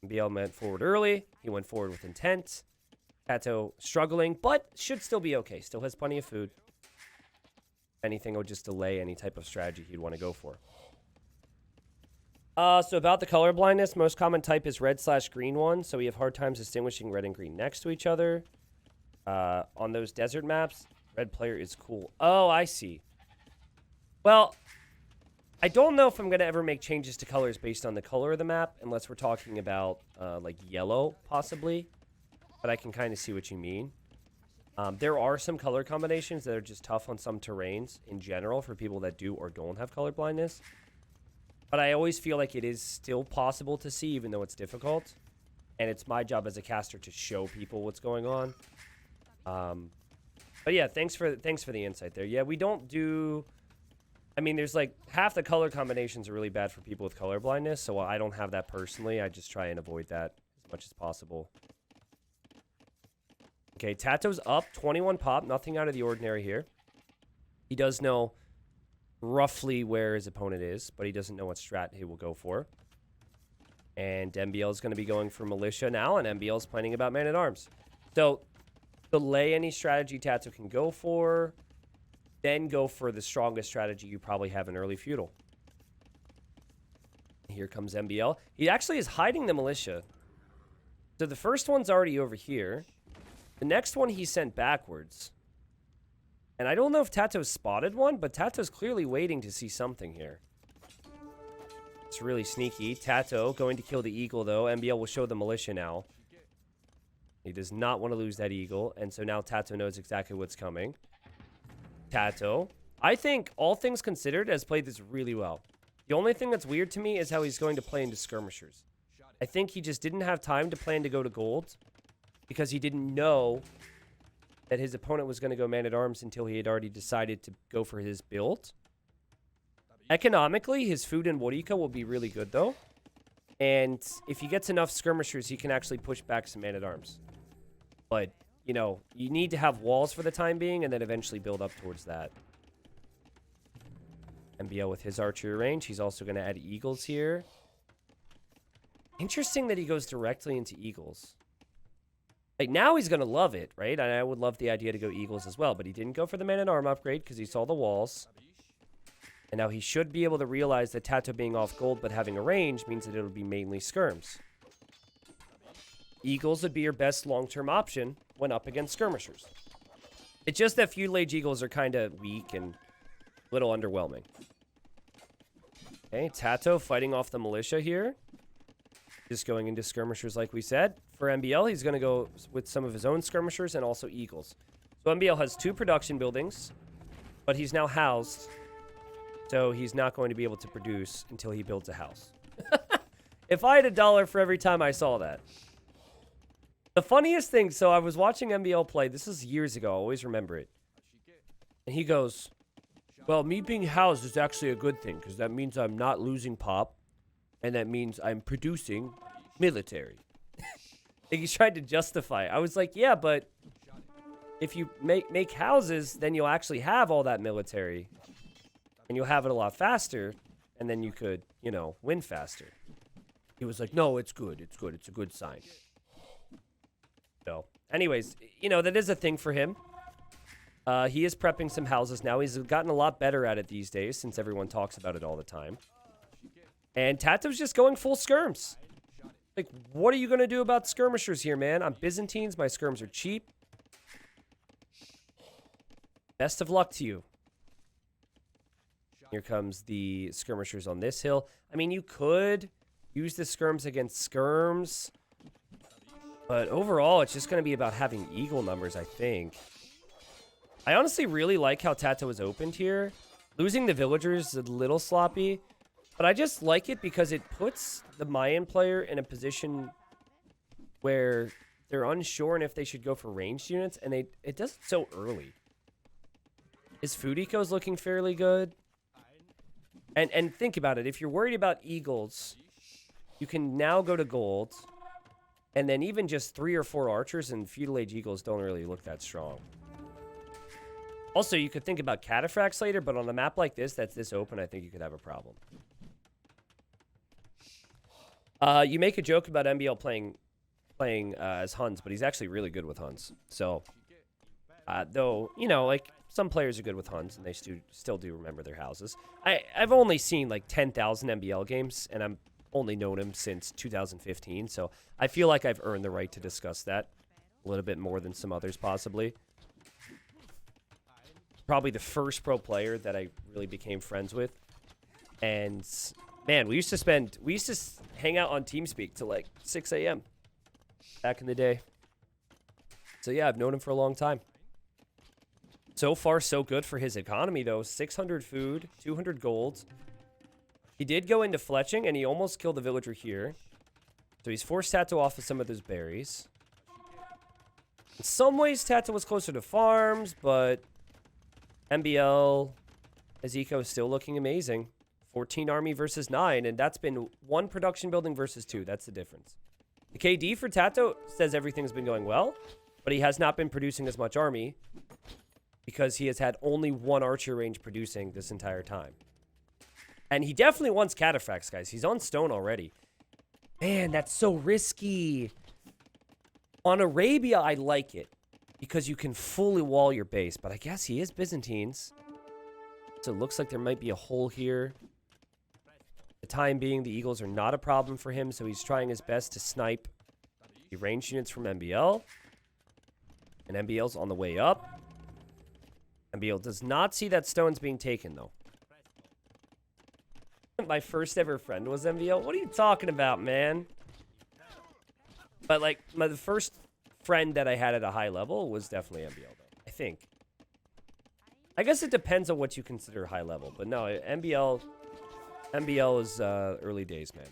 MbL went forward early. He went forward with intent. TaToH struggling, but should still be okay. Still has plenty of food. Anything will just delay any type of strategy he'd want to go for. So about the color blindness, most common type is red/green one. So we have hard times distinguishing red and green next to each other. On those desert maps, red player is cool. Oh, I see. Well, I don't know if I'm going to ever make changes to colors based on the color of the map, unless we're talking about like yellow, possibly. But I can kind of see what you mean. There are some color combinations that are just tough on some terrains in general for people that do or don't have color blindness. But I always feel like it is still possible to see, even though it's difficult. And it's my job as a caster to show people what's going on. But yeah, thanks for the insight there. Yeah, we don't do... I mean, there's like half the color combinations are really bad for people with color blindness. So I don't have that personally. I just try and avoid that as much as possible. Okay, TaToH's up. 21 pop. Nothing out of the ordinary here. He does know roughly where his opponent is, but he doesn't know what strat he will go for. And MbL is going to be going for militia now, and MbL is planning about man-at-arms. So, delay any strategy TaToH can go for, then go for the strongest strategy you probably have in early feudal. Here comes MbL. He actually is hiding the militia. So the first one's already over here. The next one he sent backwards. And I don't know if TaToH spotted one, but TaToH's clearly waiting to see something here. It's really sneaky. TaToH going to kill the eagle, though. MbL will show the militia now. He does not want to lose that eagle, and so now TaToH knows exactly what's coming. TaToH, I think, all things considered, has played this really well. The only thing that's weird to me is how he's going to play into skirmishers. I think he just didn't have time to plan to go to gold because he didn't know that his opponent was going to go man-at-arms until he had already decided to go for his build. Economically, his food and wood eco will be really good, though. And if he gets enough skirmishers, he can actually push back some man-at-arms. But, you know, you need to have walls for the time being and then eventually build up towards that. MbL with his archery range. He's also going to add eagles here. Interesting that he goes directly into eagles. Like, now he's going to love it, right? And I would love the idea to go eagles as well. But he didn't go for the man-at-arm upgrade because he saw the walls. And now he should be able to realize that TaToH being off gold but having a range means that it'll be mainly skirms. Eagles would be your best long-term option when up against skirmishers. It's just that feudal age eagles are kind of weak and a little underwhelming. Okay, TaToH fighting off the militia here. Just going into skirmishers like we said. For MbL, he's going to go with some of his own skirmishers and also eagles. So MbL has 2 production buildings, but he's now housed. So he's not going to be able to produce until he builds a house. If I had $1 for every time I saw that. The funniest thing, so I was watching MbL play. This is years ago. I always remember it. And he goes, well, me being housed is actually a good thing because that means I'm not losing pop. And that means I'm producing military. Like he's trying to justify it. I was like, yeah, but if you make houses, then you'll actually have all that military. And you'll have it a lot faster. And then you could, you know, win faster. He was like, no, it's good. It's good. It's a good sign. So, anyways, you know, that is a thing for him. He is prepping some houses now. He's gotten a lot better at it these days since everyone talks about it all the time. And TaToH's just going full skirms. Like, what are you going to do about skirmishers here, man? I'm Byzantines. My skirms are cheap. Best of luck to you. Here comes the skirmishers on this hill. I mean, you could use the skirms against skirms. But overall, it's just going to be about having eagle numbers, I think. I honestly really like how TaToH is opened here. Losing the villagers is a little sloppy. But I just like it because it puts the Mayan player in a position where they're unsure and if they should go for ranged units. And it does it so early. His food eco is looking fairly good. And think about it. If you're worried about eagles, you can now go to gold. And then even just 3 or 4 archers and feudal age eagles don't really look that strong. Also, you could think about cataphracts later, but on a map like this, that's this open, I think you could have a problem. You make a joke about MbL playing as Huns, but he's actually really good with Huns. So, though, you know, like, some players are good with Huns, and they still do remember their houses. I've only seen, like, 10,000 MbL games, and I'm only known him since 2015, so I feel like I've earned the right to discuss that a little bit more than some others, possibly. Probably the first pro player that I really became friends with. And, man, we used to hang out on TeamSpeak till, like, 6 a.m. back in the day. So, yeah, I've known him for a long time. So far, so good for his economy, though. 600 food, 200 gold. He did go into fletching, and he almost killed the villager here. So he's forced TaToH off of some of those berries. In some ways, TaToH was closer to farms, but MbL, his eco is still looking amazing. 14 army versus 9, and that's been 1 production building versus 2. That's the difference. The KD for TaToH says everything's been going well, but he has not been producing as much army because he has had only 1 archer range producing this entire time. And he definitely wants cataphracts, guys. He's on stone already. Man, that's so risky. On Arabia, I like it because you can fully wall your base, but I guess he is Byzantines. So it looks like there might be a hole here. For the time being, the eagles are not a problem for him, so he's trying his best to snipe the ranged units from MbL. And MbL's on the way up. MbL does not see that stone's being taken, though. My first ever friend was MbL. What are you talking about, man? But, like, the first friend that I had at a high level was definitely MbL, though. I think. I guess it depends on what you consider high level. But no, MbL is early days, man.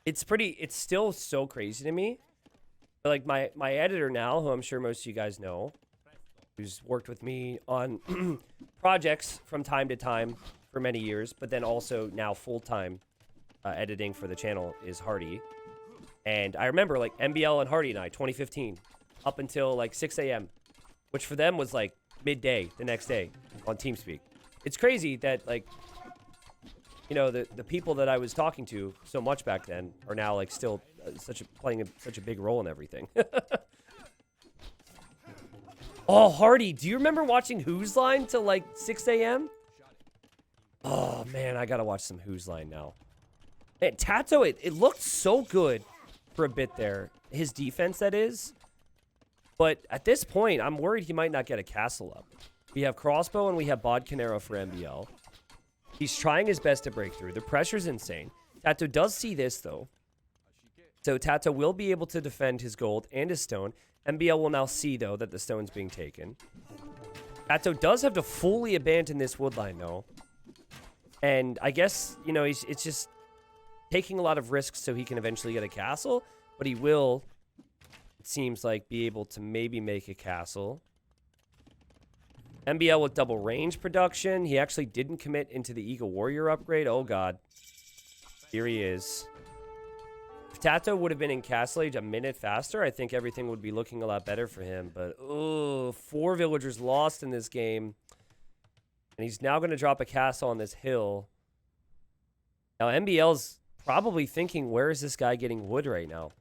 It's still so crazy to me. But, like, my editor now, who I'm sure most of you guys know, who's worked with me on projects from time to time for many years, but then also now full-time editing for the channel, is Hardy. And I remember, like, MbL and Hardy and I, 2015, up until, like, 6 a.m., which for them was, like, midday the next day on TeamSpeak. It's crazy that, like, you know, the people that I was talking to so much back then are now, like, still playing such a big role in everything. Oh, Hardy, do you remember watching Who's Line till, like, 6 a.m.? Oh, man, I gotta watch some Who's Line now. Man, TaToH, it looked so good for a bit there. His defense, that is. But at this point, I'm worried he might not get a castle up. We have Crossbow and we have Bod Canero for MbL. He's trying his best to break through. The pressure's insane. TaToH does see this, though. So TaToH will be able to defend his gold and his stone. MbL will now see, though, that the stone's being taken. TaToH does have to fully abandon this woodline, though. And I guess, you know, it's just taking a lot of risks so he can eventually get a castle. But he will, it seems like, be able to maybe make a castle. MbL with double range production. He actually didn't commit into the Eagle Warrior upgrade. Oh, God. Here he is. If TaToH would have been in Castle Age a minute faster, I think everything would be looking a lot better for him. But, oh, 4 villagers lost in this game. And he's now going to drop a castle on this hill. Now, MbL's probably thinking, where is this guy getting wood right now?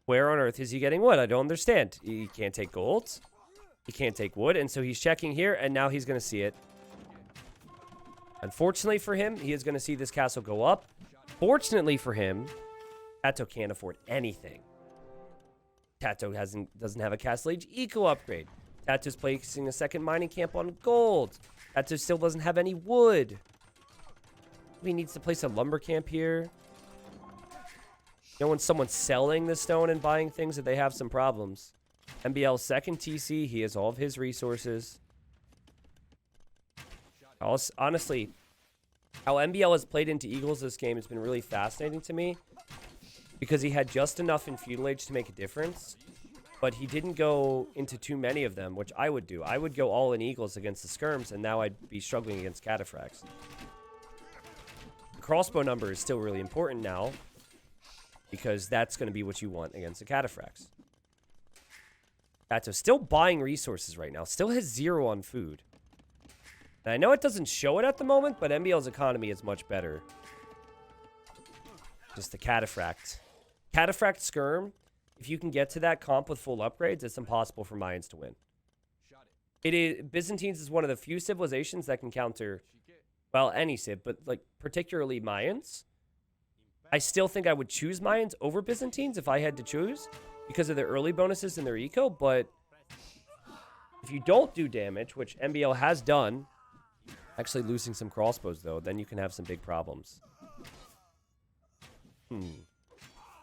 Where on earth is he getting wood? I don't understand. He can't take gold. He can't take wood. And so he's checking here, and now he's going to see it. Unfortunately for him, he is going to see this castle go up. Fortunately for him, TaToH can't afford anything. TaToH doesn't have a Castle Age Eco upgrade. TaToH's placing a second mining camp on gold. TaToH still doesn't have any wood. He needs to place a lumber camp here. You know, when someone's selling the stone and buying things, that they have some problems. MbL's second TC, he has all of his resources. Honestly, how MbL has played into Eagles this game has been really fascinating to me. Because he had just enough in Feudal Age to make a difference. But he didn't go into too many of them, which I would do. I would go all in Eagles against the Skirms, and now I'd be struggling against Cataphracts. The crossbow number is still really important now. Because that's going to be what you want against the Cataphracts. TaToH still buying resources right now. Still has 0 on food. And I know it doesn't show it at the moment, but MbL's economy is much better. Just the Cataphract. Cataphract Skirm, if you can get to that comp with full upgrades, it's impossible for Mayans to win. Byzantines is one of the few civilizations that can counter, well, any civ, but like particularly Mayans. I still think I would choose Mayans over Byzantines if I had to choose because of their early bonuses and their eco, but if you don't do damage, which MbL has done, actually losing some crossbows though, then you can have some big problems.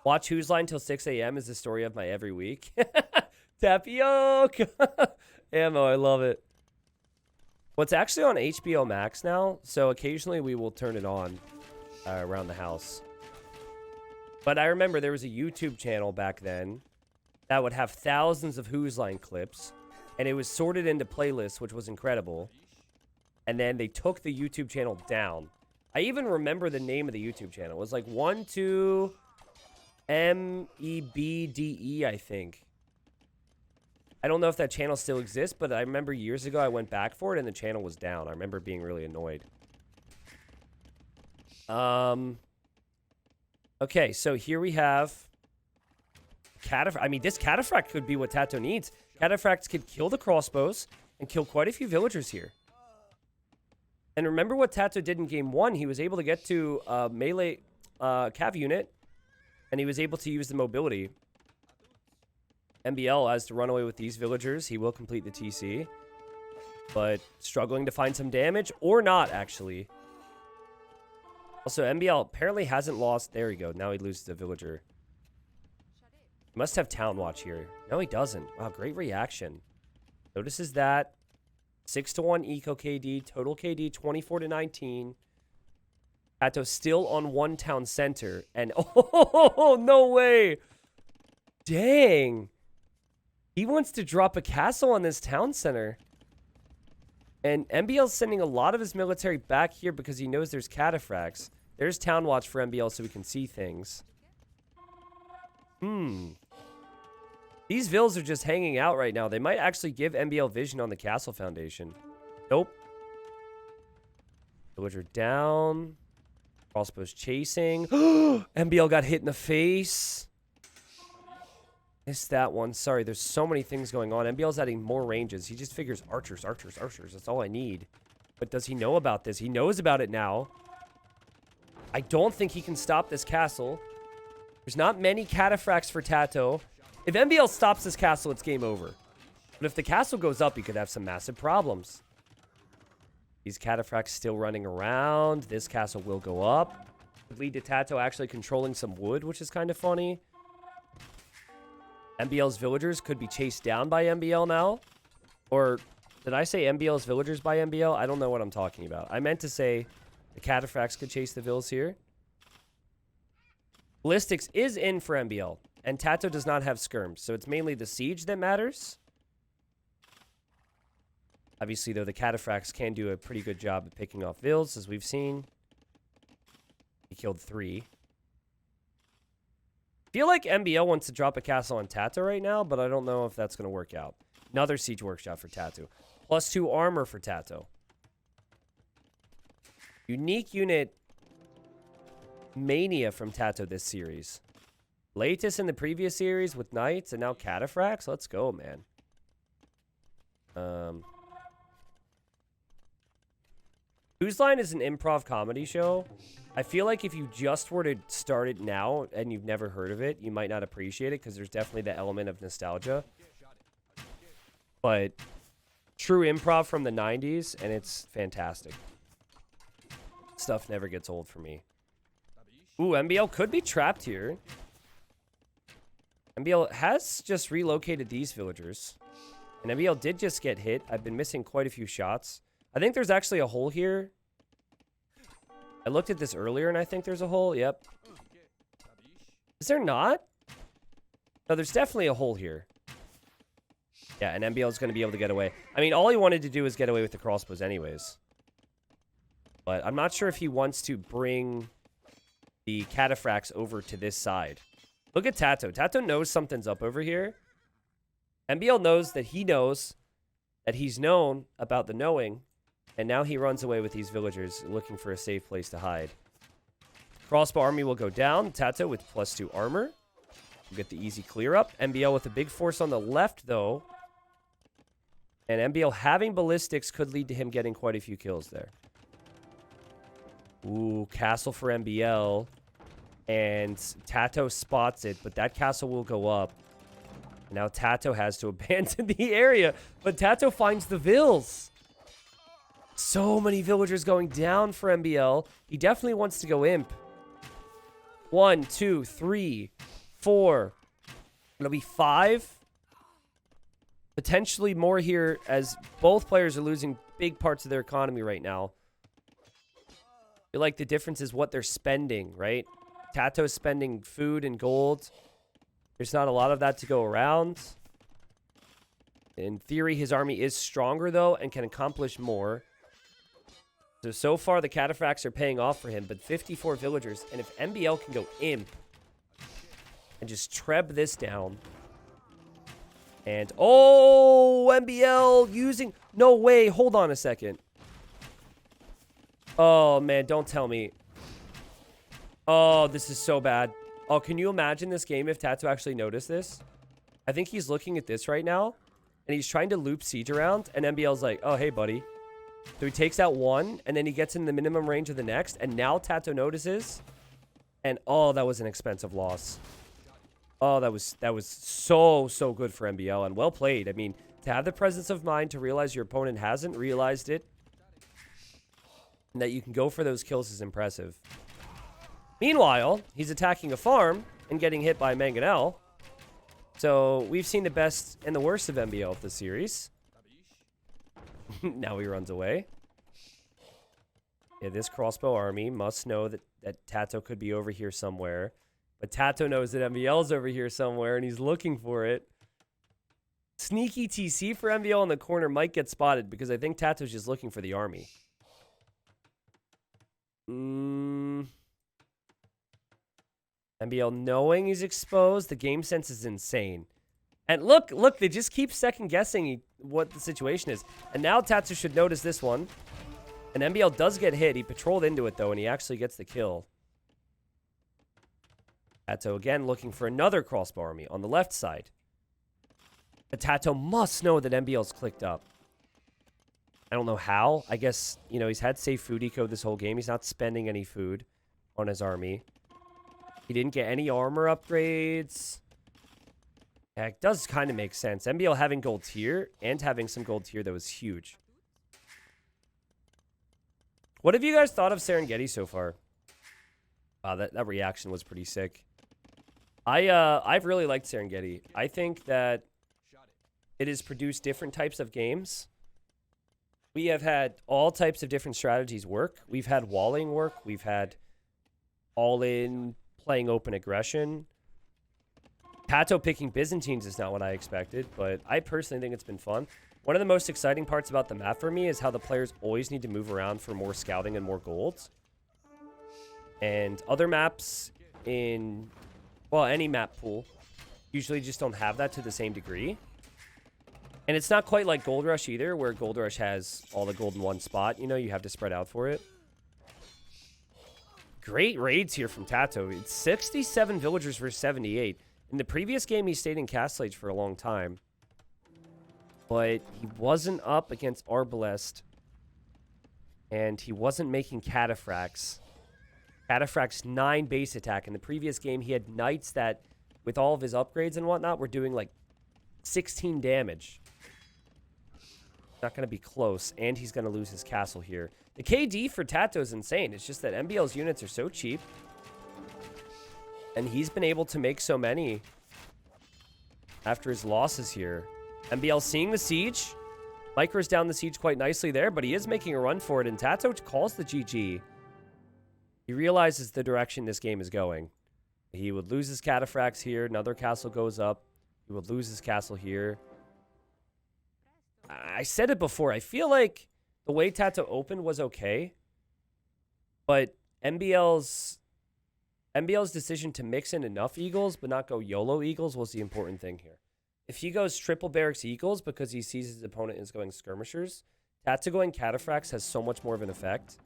Watch Who's Line till 6 a.m. is the story of my every week. Tapioca! Ammo, I love it. What's actually on HBO Max now, so occasionally we will turn it on around the house. But I remember there was a YouTube channel back then that would have thousands of Who's Line clips, and it was sorted into playlists, which was incredible. And then they took the YouTube channel down. I even remember the name of the YouTube channel. It was like 12 MbDE, I think. I don't know if that channel still exists, but I remember years ago I went back for it and the channel was down. I remember being really annoyed. Okay, so here we have Cataphract. I mean, this Cataphract could be what TaToH needs. Cataphracts could kill the crossbows and kill quite a few villagers here. And remember what TaToH did in game 1. He was able to get to melee cav unit, and he was able to use the mobility. MbL has to run away with these villagers. He will complete the TC. But struggling to find some damage, or not, actually. Also, MbL apparently hasn't lost. There we go. Now he loses the villager. He must have Town Watch here. No, he doesn't. Wow, great reaction. Notices that. 6-1 eco KD. Total KD 24-19. TaToH still on one town center. And, oh, no way. Dang. He wants to drop a castle on this town center. And MbL's sending a lot of his military back here because he knows there's cataphracts. There's Town Watch for MbL so we can see things. These vills are just hanging out right now. They might actually give MbL vision on the castle foundation. Nope. Villager down. Crossbow's chasing. MbL got hit in the face. Missed that one. Sorry, there's so many things going on. MbL's adding more ranges. He just figures archers, archers, archers. That's all I need. But does he know about this? He knows about it now. I don't think he can stop this castle. There's not many cataphracts for TaToH. If MbL stops this castle, it's game over. But if the castle goes up, he could have some massive problems. These cataphracts still running around. This castle will go up. Could lead to TaToH actually controlling some wood, which is kind of funny. MbL's villagers could be chased down by MbL now. Or did I say MbL's villagers by MbL? I don't know what I'm talking about. I meant to say the cataphracts could chase the vills here. Ballistics is in for MbL. And TaToH does not have skirms. So it's mainly the siege that matters. Obviously, though, the cataphracts can do a pretty good job at picking off vills, as we've seen. He killed 3. I feel like MbL wants to drop a castle on TaToH right now, but I don't know if that's going to work out. Another siege workshop for TaToH. +2 armor for TaToH. Unique unit mania from TaToH this series. Latest in the previous series with knights and now cataphracts. Let's go, man. Whose Line is an improv comedy show. I feel like if you just were to start it now and you've never heard of it, you might not appreciate it because there's definitely the element of nostalgia. But true improv from the 90s, and it's fantastic. Stuff never gets old for me. Ooh, MbL could be trapped here. MbL has just relocated these villagers. And MbL did just get hit. I've been missing quite a few shots. I think there's actually a hole here. I looked at this earlier, and I think there's a hole. Yep. Is there not? No, there's definitely a hole here. Yeah, and MbL is going to be able to get away. I mean, all he wanted to do was get away with the crossbows anyways. But I'm not sure if he wants to bring the cataphracts over to this side. Look at TaToH. TaToH knows something's up over here. MbL knows that he's known about the knowing. And now he runs away with these villagers looking for a safe place to hide. Crossbow army will go down. TaToH with +2 armor. We'll get the easy clear up. MbL with a big force on the left, though. And MbL having ballistics could lead to him getting quite a few kills there. Ooh, castle for MbL. And TaToH spots it, but that castle will go up. Now TaToH has to abandon the area, but TaToH finds the vills. So many villagers going down for MbL. He definitely wants to go imp. 1, 2, 3, 4. It'll be 5. Potentially more here as both players are losing big parts of their economy right now. I feel like the difference is what they're spending, right? TaToH's spending food and gold. There's not a lot of that to go around. In theory, his army is stronger, though, and can accomplish more. So far, the cataphracts are paying off for him, but 54 villagers. And if MbL can go imp and just treb this down. And, oh, MbL using... No way, hold on a second. Oh, man, don't tell me. Oh, this is so bad. Oh, can you imagine this game if TaToH actually noticed this? I think he's looking at this right now, and he's trying to loop siege around, and MbL's like, oh, hey, buddy. So he takes out one, and then he gets in the minimum range of the next, and now TaToH notices. And, oh, that was an expensive loss. Oh, that was so good for MbL, and well played. I mean, to have the presence of mind to realize your opponent hasn't realized it, and that you can go for those kills is impressive. Meanwhile, he's attacking a farm and getting hit by MbL. So we've seen the best and the worst of MbL this series. Now he runs away. Yeah, this crossbow army must know that TaToH could be over here somewhere. But TaToH knows that MbL's over here somewhere, and he's looking for it. Sneaky TC for MbL in the corner might get spotted, because I think TaToH's just looking for the army. MbL knowing he's exposed. The game sense is insane. And look, they just keep second guessing what the situation is. And now TaToH should notice this one. And MbL does get hit. He patrolled into it, though, and he actually gets the kill. TaToH again looking for another crossbow army on the left side. But TaToH must know that MbL's clicked up. I don't know how. I guess, you know, he's had safe food eco this whole game. He's not spending any food on his army. He didn't get any armor upgrades. Yeah, it does kind of make sense. MbL having gold tier and having some gold tier that was huge. What have you guys thought of Serengeti so far? That reaction was pretty sick. I've really liked Serengeti. I think that it has produced different types of games. We have had all types of different strategies work. We've had walling work. We've had all-in playing open aggression. TaToH picking Byzantines is not what I expected, but I personally think it's been fun. One of the most exciting parts about the map for me is how the players always need to move around for more scouting and more golds. And other maps in, well, any map pool usually just don't have that to the same degree. And it's not quite like Gold Rush either, where Gold Rush has all the gold in one spot. You know, you have to spread out for it. Great raids here from TaToH. It's 67 villagers versus 78. In the previous game, he stayed in Castle Age for a long time. But he wasn't up against Arbalest. And he wasn't making Cataphracts. Cataphracts 9 base attack. In the previous game, he had Knights that, with all of his upgrades and whatnot, were doing like 16 damage. Not going to be close. And he's going to lose his castle here. The KD for TaToH is insane. It's just that MbL's units are so cheap. And he's been able to make so many after his losses here. MbL seeing the siege. Micros down the siege quite nicely there, but he is making a run for it. And TaToH calls the GG. He realizes the direction this game is going. He would lose his Cataphracts here. Another castle goes up. He would lose his castle here. I said it before. I feel like the way TaToH opened was okay. But MbL's decision to mix in enough Eagles but not go YOLO Eagles was the important thing here. If he goes triple barracks Eagles because he sees his opponent is going skirmishers, TaToH going Cataphracts has so much more of an effect.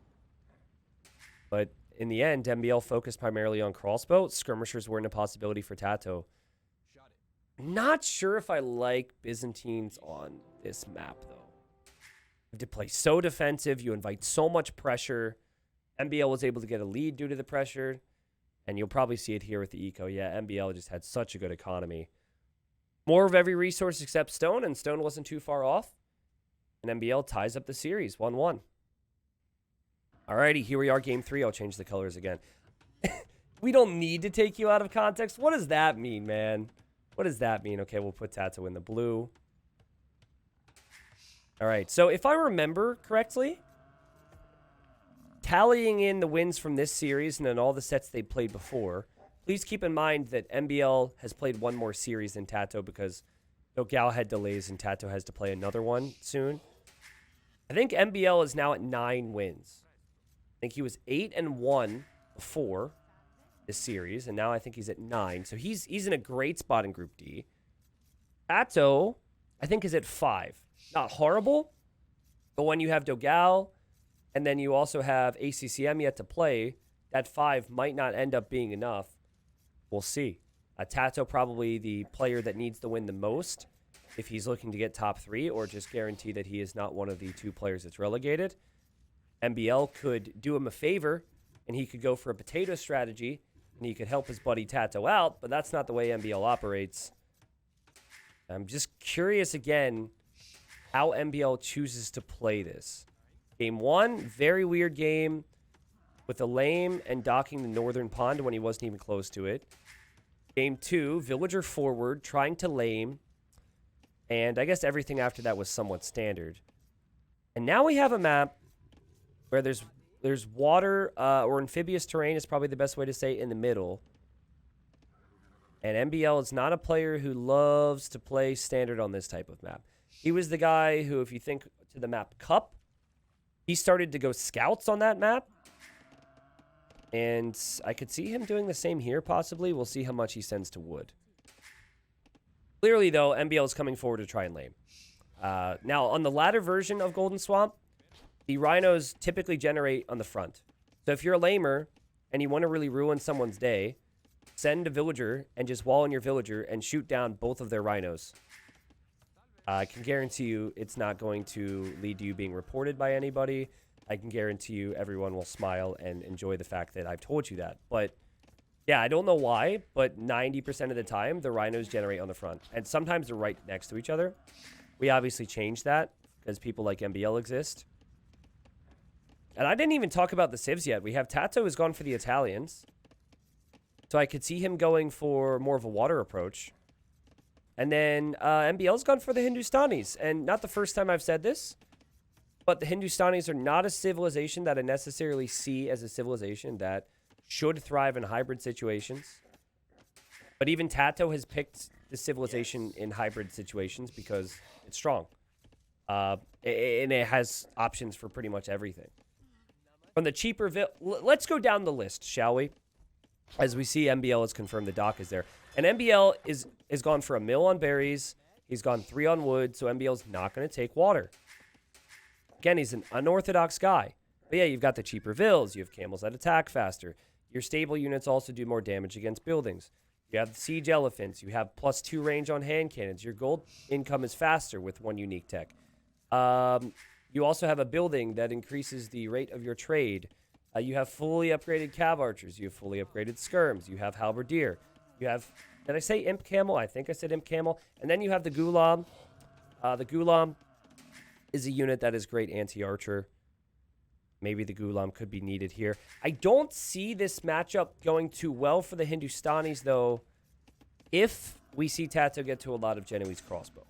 But in the end, MbL focused primarily on crossbow. Skirmishers weren't a possibility for TaToH. Not sure if I like Byzantines on this map, though. You have to play so defensive. You invite so much pressure. MbL was able to get a lead due to the pressure. And you'll probably see it here with the eco. Yeah, MbL just had such a good economy. More of every resource except stone, and stone wasn't too far off. And MbL ties up the series, 1-1. Alrighty, here we are, game 3. I'll change the colors again. We don't need to take you out of context. What does that mean, man? What does that mean? Okay, we'll put TaToH in the blue. All right, so if I remember correctly, tallying in the wins from this series and then all the sets they played before, please keep in mind that MbL has played one more series than TaToH because Dogal had delays and TaToH has to play another one soon. I think MbL is now at 9 wins. I think he was 8-1 before this series, and now I think he's at 9. So he's in a great spot in Group D. TaToH, I think, is at 5. Not horrible, but when you have Dogal, and then you also have ACCM yet to play, that 5 might not end up being enough. We'll see. TaToH probably the player that needs to win the most if he's looking to get top 3 or just guarantee that he is not one of the 2 players that's relegated. MbL could do him a favor, and he could go for a potato strategy and he could help his buddy TaToH out, but that's not the way MbL operates. I'm just curious again how MbL chooses to play this. Game 1, very weird game with a lame and docking the northern pond when he wasn't even close to it. Game 2, villager forward, trying to lame. And I guess everything after that was somewhat standard. And now we have a map where there's water, or amphibious terrain is probably the best way to say it, in the middle. And MbL is not a player who loves to play standard on this type of map. He was the guy who, if you think to the map Cup, he started to go scouts on that map. And I could see him doing the same here, possibly. We'll see how much he sends to wood. Clearly, though, MbL is coming forward to try and lame. Now, on the latter version of Golden Swamp, the rhinos typically generate on the front. So if you're a lamer and you want to really ruin someone's day, send a villager and just wall in your villager and shoot down both of their rhinos. I can guarantee you it's not going to lead to you being reported by anybody. I can guarantee you everyone will smile and enjoy the fact that I've told you that. But yeah, I don't know why, but 90% of the time, the rhinos generate on the front. And sometimes they're right next to each other. We obviously changed that because people like MbL exist. And I didn't even talk about the civs yet. We have TaToH has gone for the Italians. So I could see him going for more of a water approach. And then MbL's gone for the Hindustanis. And not the first time I've said this, but the Hindustanis are not a civilization that I necessarily see as a civilization that should thrive in hybrid situations. But even TaToH has picked the civilization in hybrid situations because it's strong. And it has options for pretty much everything. From the cheaper... Let's go down the list, shall we? As we see, MbL has confirmed the dock is there. And MbL is gone for a mill on berries. He's gone 3 on wood, so MbL's not going to take water. Again, he's an unorthodox guy. But yeah, you've got the cheaper vills. You have camels that attack faster. Your stable units also do more damage against buildings. You have the siege elephants. You have +2 range on hand cannons. Your gold income is faster with 1 unique tech. You also have a building that increases the rate of your trade. You have fully upgraded cav archers. You have fully upgraded skirms. You have halberdier. You have, did I say imp camel? I think I said imp camel. And then you have the gulam. The gulam is a unit that is great anti-archer. Maybe the gulam could be needed here. I don't see this matchup going too well for the Hindustanis, though, if we see TaToH get to a lot of Genoese crossbow.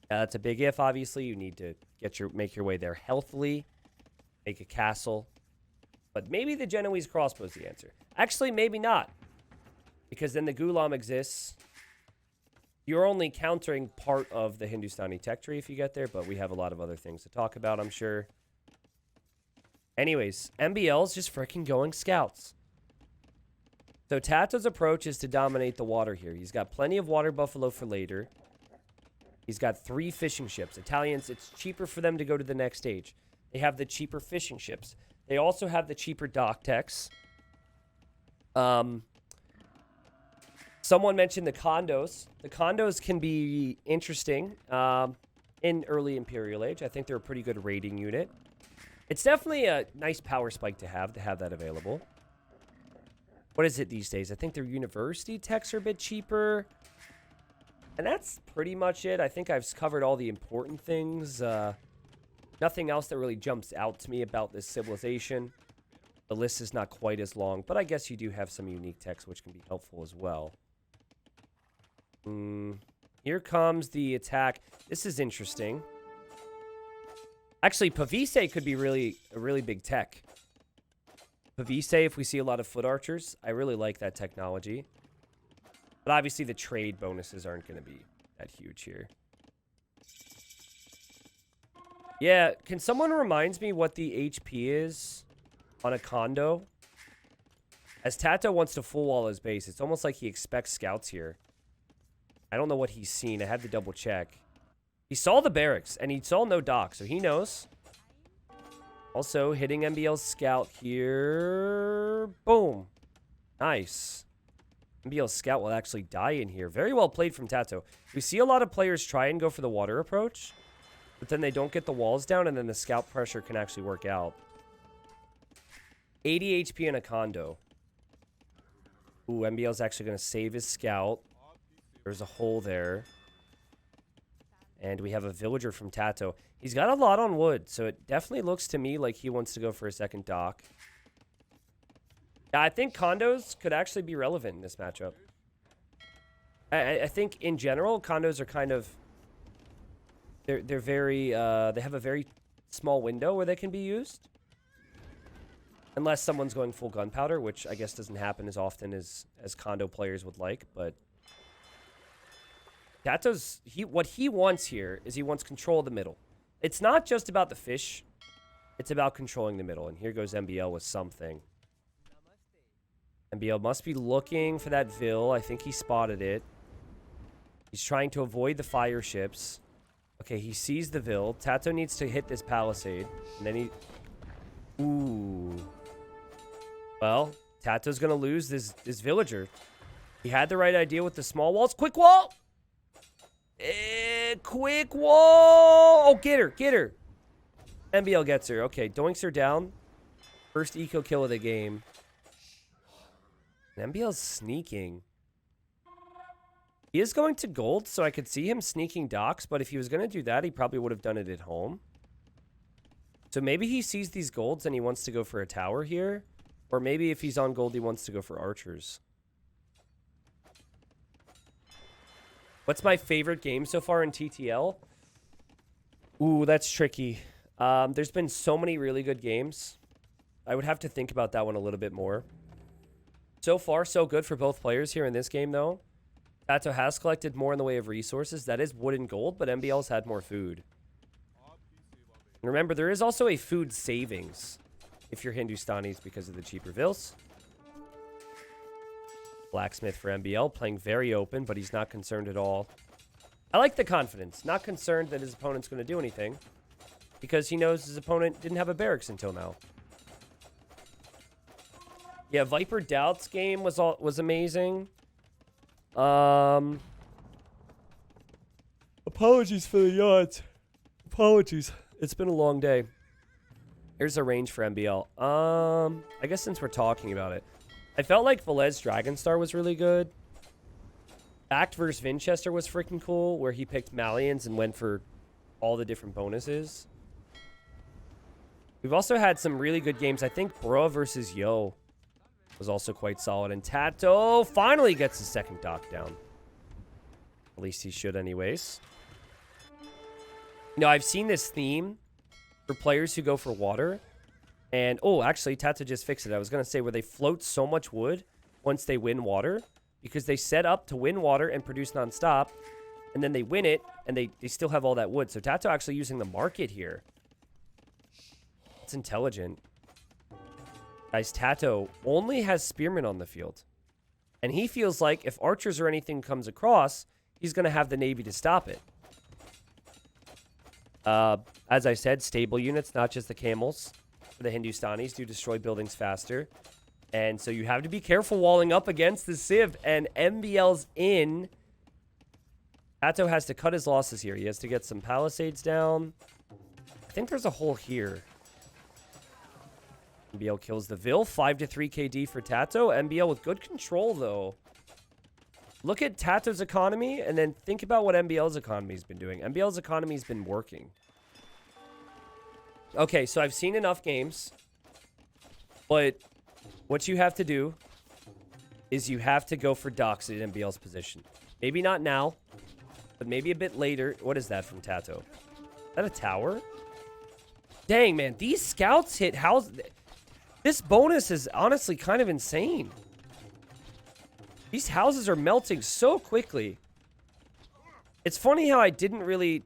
That's a big if, obviously. You need to make your way there healthily, make a castle. But maybe the Genoese crossbow is the answer. Actually, maybe not. Because then the gulam exists. You're only countering part of the Hindustani tech tree if you get there, but we have a lot of other things to talk about, I'm sure. Anyways, MbL's just freaking going scouts. So TaToH's approach is to dominate the water here. He's got plenty of water buffalo for later. He's got 3 fishing ships. Italians, it's cheaper for them to go to the next stage. They have the cheaper fishing ships. They also have the cheaper dock techs. Someone mentioned the condos. The condos can be interesting in early Imperial Age. I think they're a pretty good raiding unit. It's definitely a nice power spike to have that available. What is it these days? I think their university techs are a bit cheaper. And that's pretty much it. I think I've covered all the important things. Nothing else that really jumps out to me about this civilization. The list is not quite as long, but I guess you do have some unique techs which can be helpful as well. Here comes the attack. This is interesting. Actually, Pavise could be a really big tech. Pavise, if we see a lot of foot archers, I really like that technology. But obviously the trade bonuses aren't going to be that huge here. Yeah, can someone remind me what the HP is on a condo? As TaToH wants to full wall his base, it's almost like he expects scouts here. I don't know what he's seen. I had to double check. He saw the barracks, and he saw no dock, so he knows. Also, hitting MbL's scout here. Boom. Nice. MbL's scout will actually die in here. Very well played from TaToH. We see a lot of players try and go for the water approach, but then they don't get the walls down, and then the scout pressure can actually work out. 80 HP in a condo. Ooh, MbL's actually going to save his scout. There's a hole there. And we have a villager from TaToH. He's got a lot on wood, so it definitely looks to me like he wants to go for a second dock. Yeah, I think condos could actually be relevant in this matchup. I think in general, condos are kind of... They're very... they have a very small window where they can be used. Unless someone's going full gunpowder, which I guess doesn't happen as often as condo players would like, but... TaToH's... What he wants here is he wants control of the middle. It's not just about the fish. It's about controlling the middle. And here goes MbL with something. MbL must be looking for that Vil. I think he spotted it. He's trying to avoid the fire ships. Okay, he sees the Vil. TaToH needs to hit this palisade. And then he... Ooh. Well, TaToH's going to lose this villager. He had the right idea with the small walls. Quick wall! Quick wall! Oh, get her, get her. MbL gets her. Okay, doinks her down. First eco kill of the game. And MbL's sneaking. He is going to gold, so I could see him sneaking docks, but if he was going to do that, he probably would have done it at home. So maybe he sees these golds and he wants to go for a tower here. Or maybe if he's on gold, he wants to go for archers. What's my favorite game so far in TTL? Ooh, that's tricky. There's been so many really good games. I would have to think about that one a little bit more. So far, so good for both players here in this game, though. TaToH has collected more in the way of resources. That is wood and gold, but MbL's had more food. And remember, there is also a food savings if you're Hindustanis because of the cheaper Vils. Blacksmith for MbL, playing very open, but he's not concerned at all. I like the confidence. Not concerned that his opponent's going to do anything because he knows his opponent didn't have a barracks until now. Yeah, Viper Doubt's game was amazing. Apologies for the yards. Apologies. It's been a long day. Here's a range for MbL. I guess since we're talking about it, I felt like Velez Dragonstar was really good. Act versus Vinchester was freaking cool, where he picked Malians and went for all the different bonuses. We've also had some really good games. I think Bro versus Yo was also quite solid. And TaToH finally gets his second dock down. At least he should anyways. You know, I've seen this theme for players who go for water. And, oh, actually, TaToH just fixed it. I was going to say where they float so much wood once they win water. Because they set up to win water and produce nonstop. And then they win it, and they still have all that wood. So TaToH actually using the market here. It's intelligent. Guys, TaToH only has spearmen on the field. And he feels like if archers or anything comes across, he's going to have the Navy to stop it. As I said, stable units, not just the camels. For the Hindustanis, do destroy buildings faster. And so you have to be careful walling up against the Civ. And MbL's in. TaToH has to cut his losses here. He has to get some palisades down. I think there's a hole here. MbL kills the Vil. 5-3 KD for TaToH. MbL with good control, though. Look at TaToH's economy, and then think about what MbL's economy has been doing. MbL's economy has been working. Okay, so I've seen enough games. But what you have to do is you have to go for docks at MbL's position. Maybe not now, but maybe a bit later. What is that from TaToH? Is that a tower? Dang, man. These scouts hit houses. This bonus is honestly kind of insane. These houses are melting so quickly. It's funny how I didn't really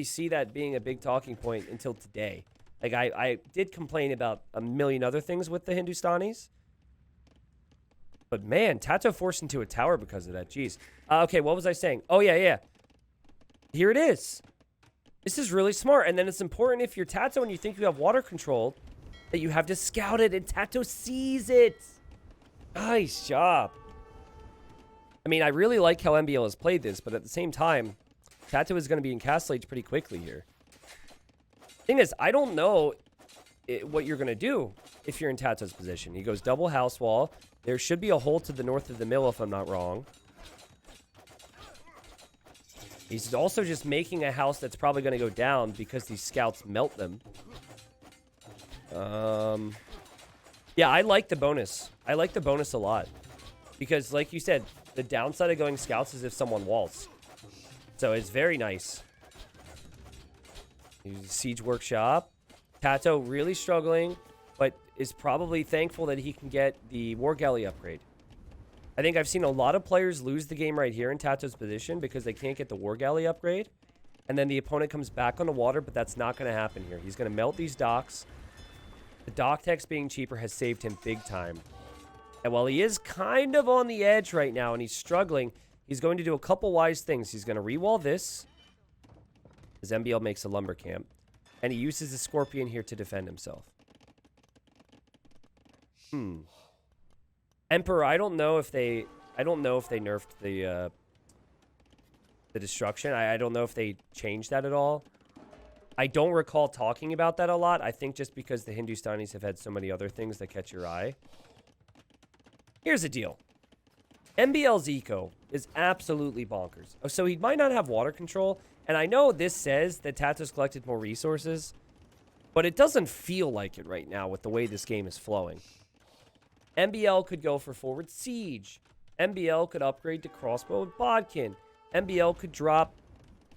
see that being a big talking point until today. Like, I did complain about a million other things with the Hindustanis. But, man, TaToH forced into a tower because of that. Jeez. Okay, what was I saying? Oh, yeah. Here it is. This is really smart. And then it's important if you're TaToH and you think you have water control that you have to scout it, and TaToH sees it. Nice job. I mean, I really like how MbL has played this, but at the same time, TaToH is going to be in Castle Age pretty quickly here. Thing is, I don't know what you're going to do if you're in TaToH's position. He goes double house wall. There should be a hole to the north of the mill, if I'm not wrong. He's also just making a house that's probably going to go down because these scouts melt them. Yeah, I like the bonus. I like the bonus a lot. Because, like you said, the downside of going scouts is if someone walls. So it's very nice. Siege Workshop. TaToH really struggling, but is probably thankful that he can get the War Galley upgrade. I think I've seen a lot of players lose the game right here in TaToH's position because they can't get the War Galley upgrade. And then the opponent comes back on the water, but that's not going to happen here. He's going to melt these docks. The dock techs being cheaper has saved him big time. And while he is kind of on the edge right now and he's struggling, he's going to do a couple wise things. He's going to rewall this. His MbL makes a lumber camp. And he uses the Scorpion here to defend himself. Emperor, I don't know if they nerfed the destruction. I don't know if they changed that at all. I don't recall talking about that a lot. I think just because the Hindustanis have had so many other things that catch your eye. Here's the deal. MbL's eco is absolutely bonkers. So he might not have water control. And I know this says that TaToH's collected more resources. But it doesn't feel like it right now with the way this game is flowing. MbL could go for forward siege. MbL could upgrade to crossbow and bodkin. MbL could drop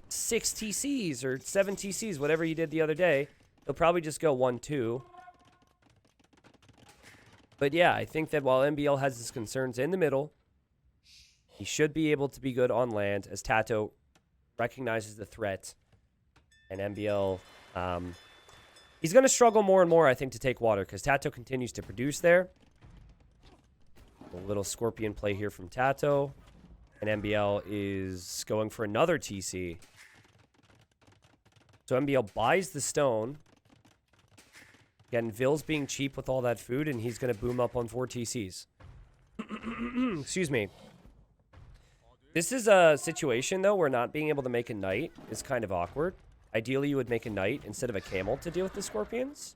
6 TCs or 7 TCs, whatever he did the other day. He'll probably just go 1-2. But yeah, I think that while MbL has his concerns in the middle, he should be able to be good on land as TaToH recognizes the threat. And MbL, he's going to struggle more and more, I think, to take water because TaToH continues to produce there. A little Scorpion play here from TaToH. And MbL is going for another TC. So MbL buys the stone. Again, Vill's being cheap with all that food, and he's going to boom up on 4 TCs. Excuse me. This is a situation, though, where not being able to make a knight is kind of awkward. Ideally, you would make a knight instead of a camel to deal with the Scorpions.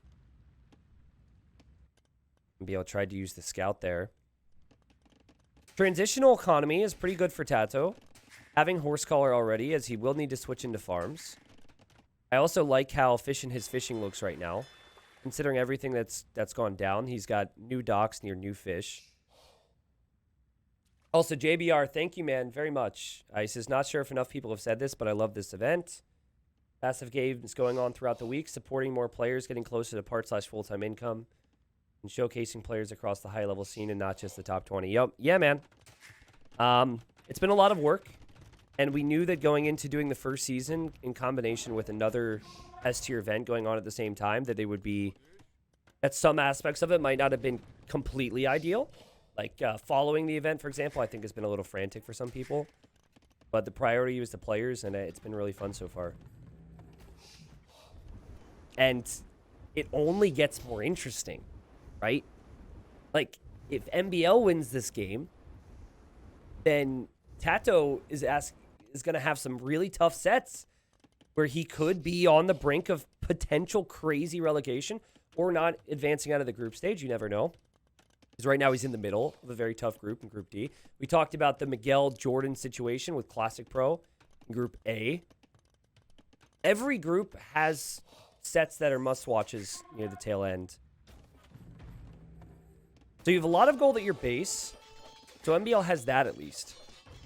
MbL tried to use the scout there. Transitional economy is pretty good for TaToH. Having Horsecaller already, as he will need to switch into farms. I also like how efficient his fishing looks right now. Considering everything that's gone down, he's got new docks near new fish. Also, JBR, thank you, man, very much. He says, not sure if enough people have said this, but I love this event. Passive games going on throughout the week, supporting more players, getting closer to part/full-time income, and showcasing players across the high-level scene and not just the top 20. Yep. Yeah, man. It's been a lot of work, and we knew that going into doing the first season in combination with another S-tier event going on at the same time, that it would be, that some aspects of it might not have been completely ideal. Like following the event, for example, I think has been a little frantic for some people. But the priority was the players, and it's been really fun so far. And it only gets more interesting, right? Like, if MbL wins this game, then TaToH is going to have some really tough sets where he could be on the brink of potential crazy relegation or not advancing out of the group stage. You never know. Because right now he's in the middle of a very tough group in Group D. We talked about the Miguel Jordan situation with Classic Pro in Group A. Every group has sets that are must-watches near the tail end. So you have a lot of gold at your base. So MbL has that at least.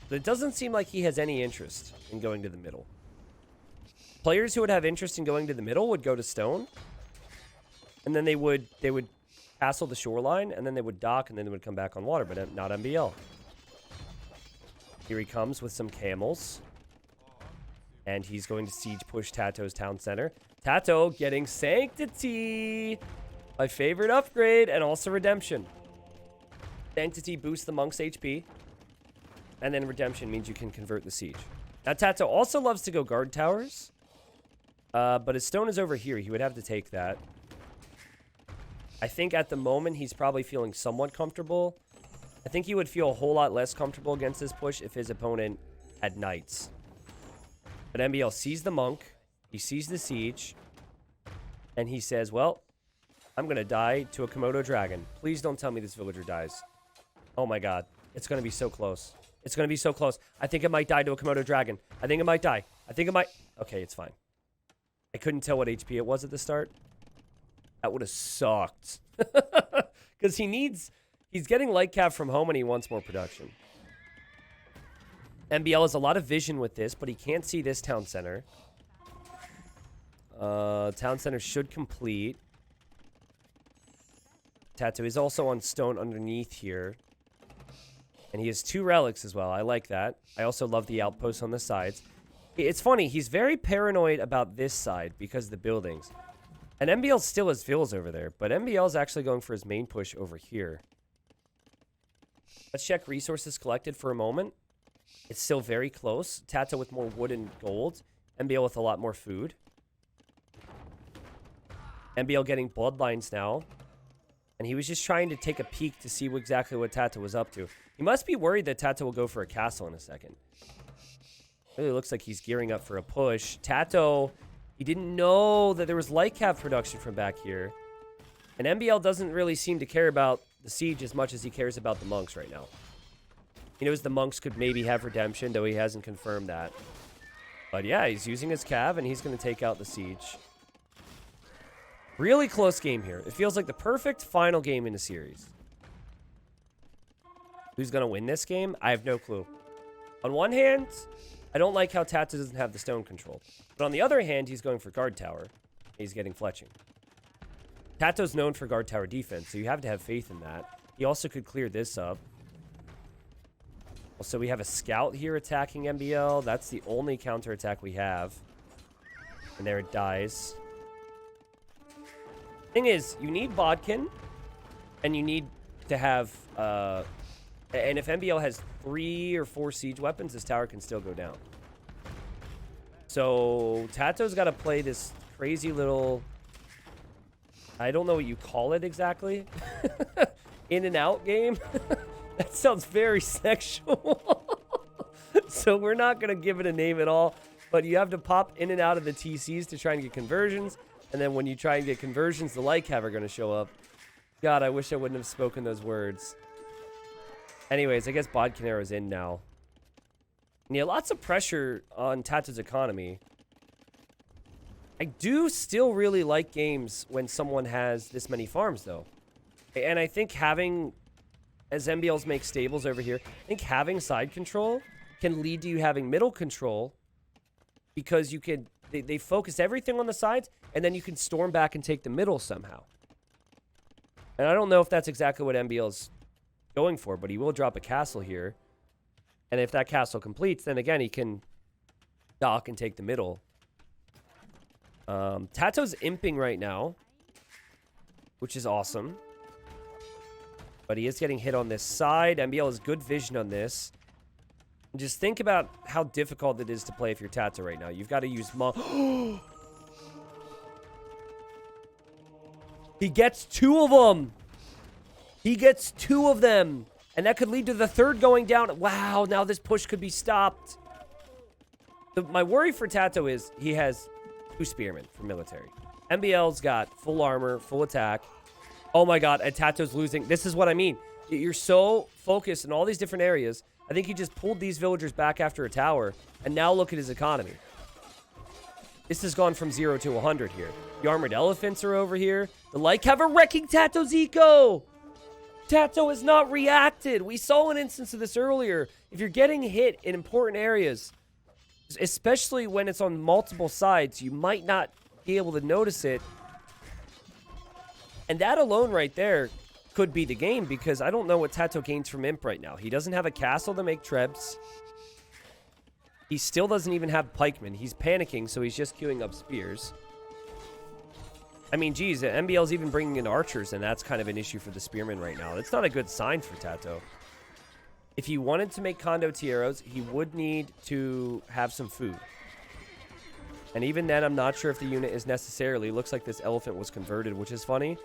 But it doesn't seem like he has any interest in going to the middle. Players who would have interest in going to the middle would go to stone. And then they would castle the shoreline, and then they would dock, and then they would come back on water, but not MbL. Here he comes with some camels. And he's going to siege push TaToH's town center. TaToH getting Sanctity. My favorite upgrade, and also Redemption. Sanctity boosts the monk's HP. And then Redemption means you can convert the siege. Now, TaToH also loves to go guard towers. But his stone is over here. He would have to take that. I think at the moment he's probably feeling somewhat comfortable. I think he would feel a whole lot less comfortable against this push if his opponent had knights. But MbL sees the monk. He sees the siege. And he says, well, I'm going to die to a Komodo dragon. Please don't tell me this villager dies. Oh my god. It's going to be so close. It's going to be so close. I think it might die to a Komodo dragon. I think it might die. I think it might... Okay, it's fine. I couldn't tell what HP it was at the start. That would have sucked. Because he's getting light cap from home and he wants more production. MbL has a lot of vision with this, but he can't see this town center. Town center should complete. TaToH is also on stone underneath here. And he has 2 relics as well. I like that. I also love the outposts on the sides. It's funny. He's very paranoid about this side because of the buildings. And MbL still has vills over there. But MbL is actually going for his main push over here. Let's check resources collected for a moment. It's still very close. TaToH with more wood and gold. MbL with a lot more food. MbL getting bloodlines now. And he was just trying to take a peek to see exactly what TaToH was up to. He must be worried that TaToH will go for a castle in a second. Really looks like he's gearing up for a push. TaToH, he didn't know that there was light cap production from back here. And MbL doesn't really seem to care about the siege as much as he cares about the monks right now. He knows the monks could maybe have redemption, though he hasn't confirmed that. But yeah, he's using his cav, and he's going to take out the siege. Really close game here. It feels like the perfect final game in the series. Who's going to win this game? I have no clue. On one hand, I don't like how TaToH doesn't have the stone control. But on the other hand, he's going for guard tower. He's getting fletching. TaToH's known for guard tower defense, so you have to have faith in that. He also could clear this up. Also, we have a scout here attacking MbL. That's the only counterattack we have. And there it dies. Thing is, you need Bodkin, and you need to have... and if MbL has 3 or 4 siege weapons, this tower can still go down. So, TaToH's got to play this crazy little... I don't know what you call it exactly. In and out game. That sounds very sexual. So we're not going to give it a name at all. But you have to pop in and out of the TCs to try and get conversions. And then when you try and get conversions, the light cav are going to show up. God, I wish I wouldn't have spoken those words. Anyways, I guess Bodkinero's in now. And yeah, lots of pressure on TaToH's economy. I do still really like games when someone has this many farms, though. And I think having, as MbLs make stables over here, I think having side control can lead to you having middle control because you can, they focus everything on the sides, and then you can storm back and take the middle somehow. And I don't know if that's exactly what MbL's going for, but he will drop a castle here. And if that castle completes, then again, he can dock and take the middle. TaToH's imping right now, which is awesome. But he is getting hit on this side. MbL has good vision on this. And just think about how difficult it is to play if you're TaToH right now. You've got to use He gets 2 of them. He gets 2 of them. And that could lead to the 3rd going down. Wow, now this push could be stopped. My worry for TaToH is he has 2 spearmen for military. MbL's got full armor, full attack. Oh my god, and TaToH's losing. This is what I mean. You're so focused in all these different areas. I think he just pulled these villagers back after a tower. And now look at his economy. This has gone from 0 to 100 here. The armored elephants are over here. The light cav are wrecking TaToH's eco. TaToH has not reacted. We saw an instance of this earlier. If you're getting hit in important areas, especially when it's on multiple sides, you might not be able to notice it. And that alone right there could be the game, because I don't know what TaToH gains from Imp right now. He doesn't have a castle to make trebs. He still doesn't even have pikemen. He's panicking, so he's just queuing up spears. I mean, geez, MbL's even bringing in archers, and that's kind of an issue for the spearmen right now. That's not a good sign for TaToH. If he wanted to make condotieros, he would need to have some food. And even then, I'm not sure if the unit is necessarily... Looks like this elephant was converted, which is funny.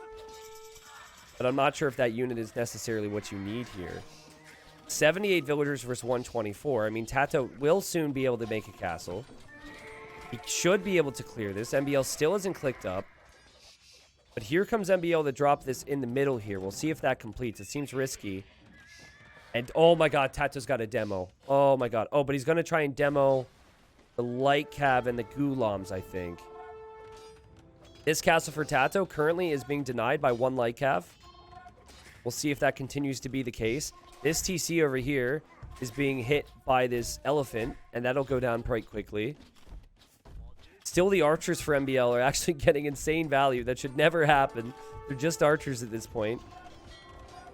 But I'm not sure if that unit is necessarily what you need here. 78 villagers versus 124. I mean, TaToH will soon be able to make a castle. He should be able to clear this. MbL still isn't clicked up. But here comes MbL to drop this in the middle here. We'll see if that completes. It seems risky. And, oh my god, TaToH's got a demo. Oh my god. Oh, but he's going to try and demo the light cav and the Ghulams, I think. This castle for TaToH currently is being denied by one light cav. We'll see if that continues to be the case. This TC over here is being hit by this elephant, and that'll go down quite quickly. Still, the archers for MbL are actually getting insane value. That should never happen. They're just archers at this point.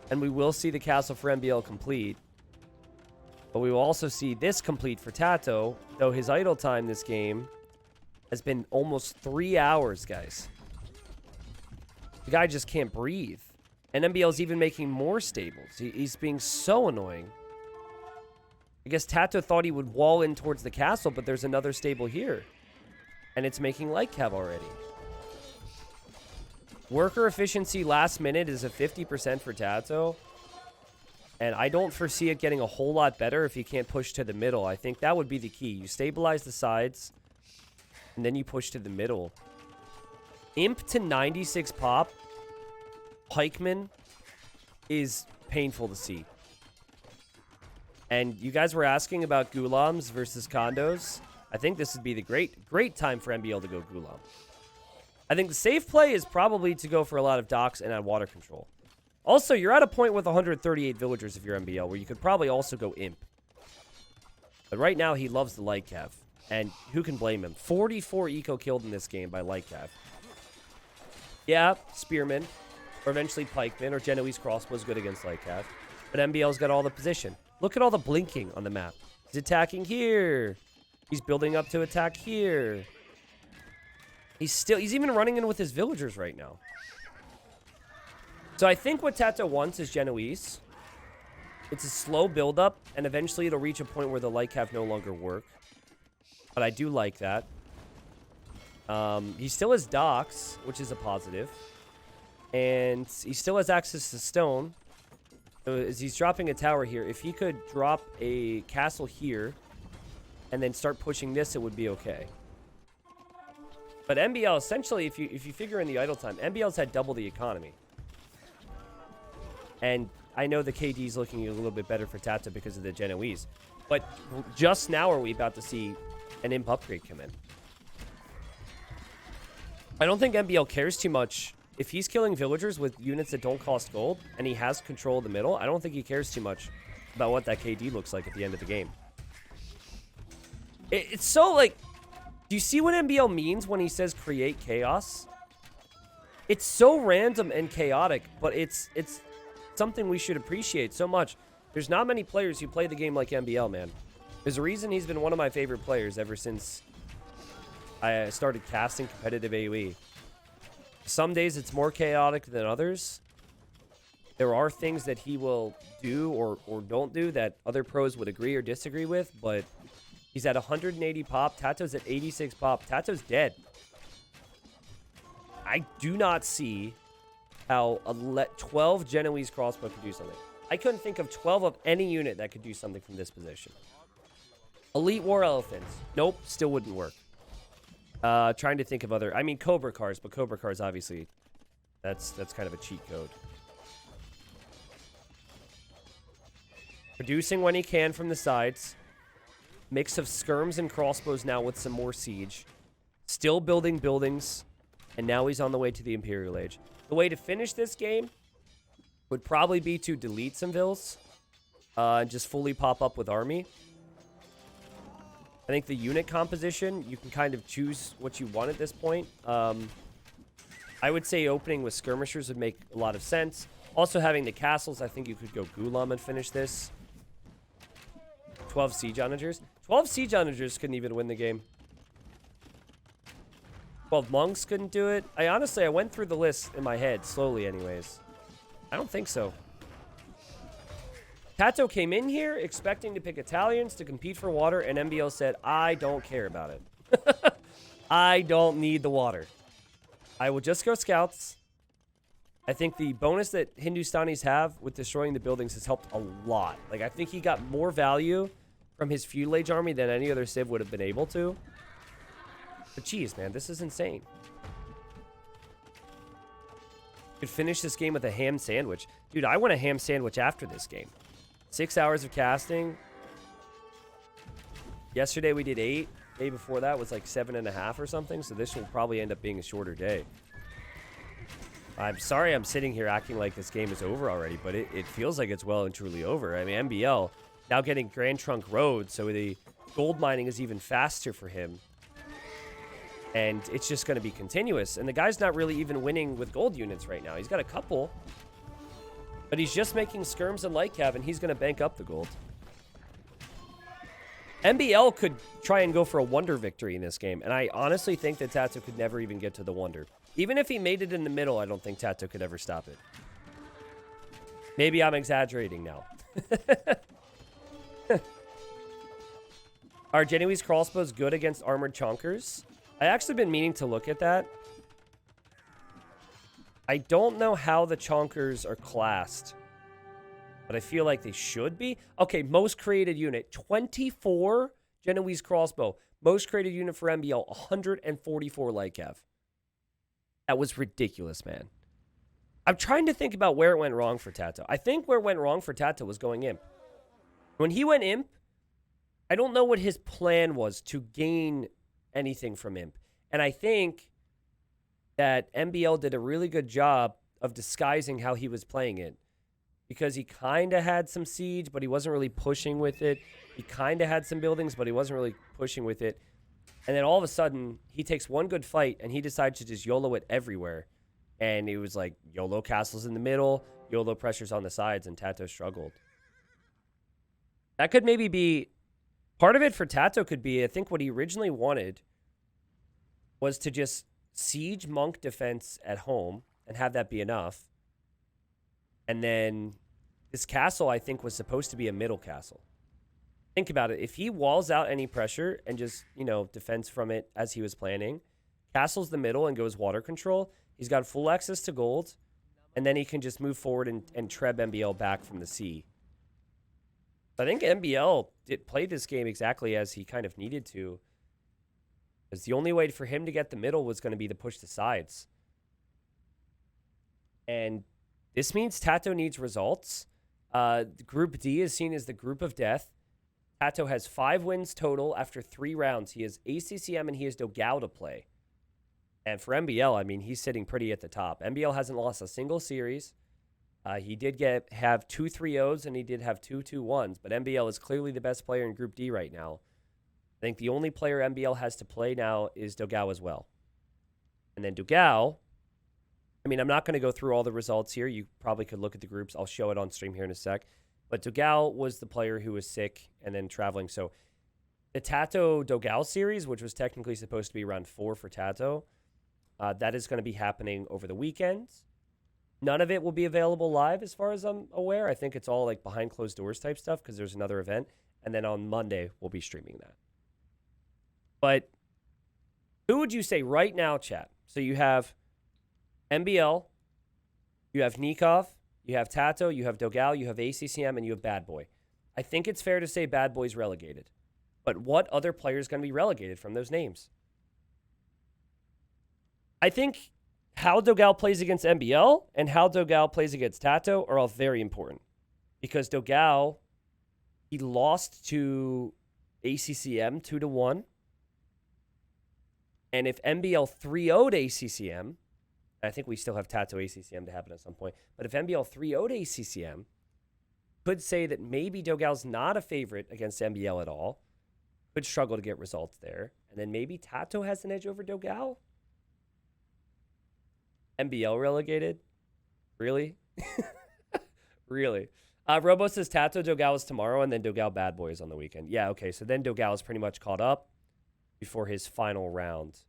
And we will see the castle for MbL complete. But we will also see this complete for TaToH, though his idle time this game has been almost 3 hours, guys. The guy just can't breathe. And MbL's even making more stables. He's being so annoying. I guess TaToH thought he would wall in towards the castle, but there's another stable here. And it's making light cav already. Worker efficiency last minute is a 50% for TaToH. And I don't foresee it getting a whole lot better if you can't push to the middle. I think that would be the key. You stabilize the sides, and then you push to the middle. Imp to 96 pop, Pikeman, is painful to see. And you guys were asking about Ghulams versus Condos. I think this would be the great time for MbL to go Ghulam. I think the safe play is probably to go for a lot of docks and add water control. Also, you're at a point with 138 villagers if you're MbL, where you could probably also go Imp. But right now, he loves the light cav. And who can blame him? 44 eco killed in this game by light cav. Yeah, Spearman, or eventually Pikeman, or Genoese crossbow is good against light cav. But MbL's got all the position. Look at all the blinking on the map. He's attacking here. He's building up to attack here. He's even running in with his villagers right now. So I think what TaToH wants is Genoese. It's a slow build-up, and eventually it'll reach a point where the light cav no longer work. But I do like that. He still has docks, which is a positive. And he still has access to stone. So as he's dropping a tower here, if he could drop a castle here and then start pushing this, it would be okay. But MbL, essentially, if you figure in the idle time, MbL's had double the economy. And I know the KD is looking a little bit better for TaToH because of the Genoese. But just now are we about to see an Imp upgrade come in. I don't think MbL cares too much. If he's killing villagers with units that don't cost gold, and he has control of the middle, I don't think he cares too much about what that KD looks like at the end of the game. It's so, like... Do you see what MbL means when he says create chaos? It's so random and chaotic, but it's something we should appreciate so much. There's not many players who play the game like MbL, man. There's a reason he's been one of my favorite players ever since I started casting competitive AoE. Some days it's more chaotic than others. There are things that he will do or don't do that other pros would agree or disagree with, but he's at 180 pop. TaToH's at 86 pop. TaToH's dead. I do not see how 12 Genoese crossbow could do something. I couldn't think of 12 of any unit that could do something from this position. Elite War Elephants. Nope, still wouldn't work. Trying to think of other... I mean, Cobra Cars, but Cobra Cars, obviously, that's kind of a cheat code. Producing when he can from the sides. Mix of skirms and crossbows now with some more siege. Still building buildings. And now he's on the way to the Imperial Age. The way to finish this game would probably be to delete some vills. And just fully pop up with army. I think the unit composition, you can kind of choose what you want at this point. I would say opening with skirmishers would make a lot of sense. Also having the castles, I think you could go Ghulam and finish this. 12 siege onagers. 12 siege onagers couldn't even win the game. 12 monks couldn't do it. I went through the list in my head, slowly anyways. I don't think so. TaToH came in here expecting to pick Italians to compete for water, and MbL said, I don't care about it. I don't need the water. I will just go scouts. I think the bonus that Hindustanis have with destroying the buildings has helped a lot. Like, I think he got more value from his feudal age army than any other civ would have been able to. But geez, man, this is insane. Could finish this game with a ham sandwich. Dude, I want a ham sandwich after this game. 6 hours of casting. Yesterday we did 8. Day before that was like 7.5 or something. So this will probably end up being a shorter day. I'm sorry I'm sitting here acting like this game is over already, but it feels like it's well and truly over. I mean, MbL now getting Grand Trunk Road, so the gold mining is even faster for him. And it's just going to be continuous. And the guy's not really even winning with gold units right now. He's got a couple, but he's just making skirms and light cab, and he's going to bank up the gold. MbL could try and go for a wonder victory in this game, and I honestly think that TaToH could never even get to the wonder. Even if he made it in the middle, I don't think TaToH could ever stop it. Maybe I'm exaggerating now. Are Genoese crossbows good against armored chonkers? I actually been meaning to look at that. I don't know how the chonkers are classed, but I feel like they should be. Okay, most created unit, 24 Genoese crossbow. Most created unit for MbL, 144 light cav. That was ridiculous, man. I'm trying to think about where it went wrong for TaToH. I think where it went wrong for TaToH was going imp. When he went imp, I don't know what his plan was to gain anything from imp. And I think that MbL did a really good job of disguising how he was playing it. Because he kind of had some siege, but he wasn't really pushing with it. He kind of had some buildings, but he wasn't really pushing with it. And then all of a sudden, he takes one good fight, and he decides to just YOLO it everywhere. And it was like YOLO castles in the middle, YOLO pressures on the sides, and TaToH struggled. That could maybe be... Part of it for TaToH could be, I think what he originally wanted was to just siege monk defense at home and have that be enough. And then this castle, I think, was supposed to be a middle castle. Think about it. If he walls out any pressure and just, defends from it as he was planning, castles the middle and goes water control, he's got full access to gold, and then he can just move forward and treb MbL back from the sea. I think MbL played this game exactly as he kind of needed to. Because the only way for him to get the middle was going to be to push the sides. And this means TaToH needs results. Group D is seen as the group of death. TaToH has 5 wins total after 3 rounds. He has ACCM and he has DoGao to play. And for MbL, I mean, he's sitting pretty at the top. MbL hasn't lost a single series. He did have 2 3-0s and he did have 2 2-1s, but MbL is clearly the best player in Group D right now. I think the only player MbL has to play now is DoGao as well. And then DoGao, I mean, I'm not going to go through all the results here. You probably could look at the groups. I'll show it on stream here in a sec. But DoGao was the player who was sick and then traveling. So the TaToH DoGao series, which was technically supposed to be round 4 for TaToH, that is going to be happening over the weekends. None of it will be available live as far as I'm aware. I think it's all like behind closed doors type stuff because there's another event. And then on Monday, we'll be streaming that. But who would you say right now, chat? So you have MbL, you have Nikov, you have TaToH, you have DoGao, you have ACCM, and you have Bad Boy. I think it's fair to say Bad Boy's relegated. But what other player is going to be relegated from those names? I think how DoGao plays against MbL and how DoGao plays against TaToH are all very important. Because DoGao, he lost to ACCM 2-1. And if MbL 3-0'd ACCM, I think we still have TaToH ACCM to happen at some point. But if MbL 3-0'd ACCM, could say that maybe DoGao's not a favorite against MbL at all. Could struggle to get results there. And then maybe TaToH has an edge over DoGao. MbL relegated? Really? Really? Robo says TaToH DoGao is tomorrow and then DoGao Bad Boy is on the weekend. Yeah, okay. So then DoGao is pretty much caught up before his final round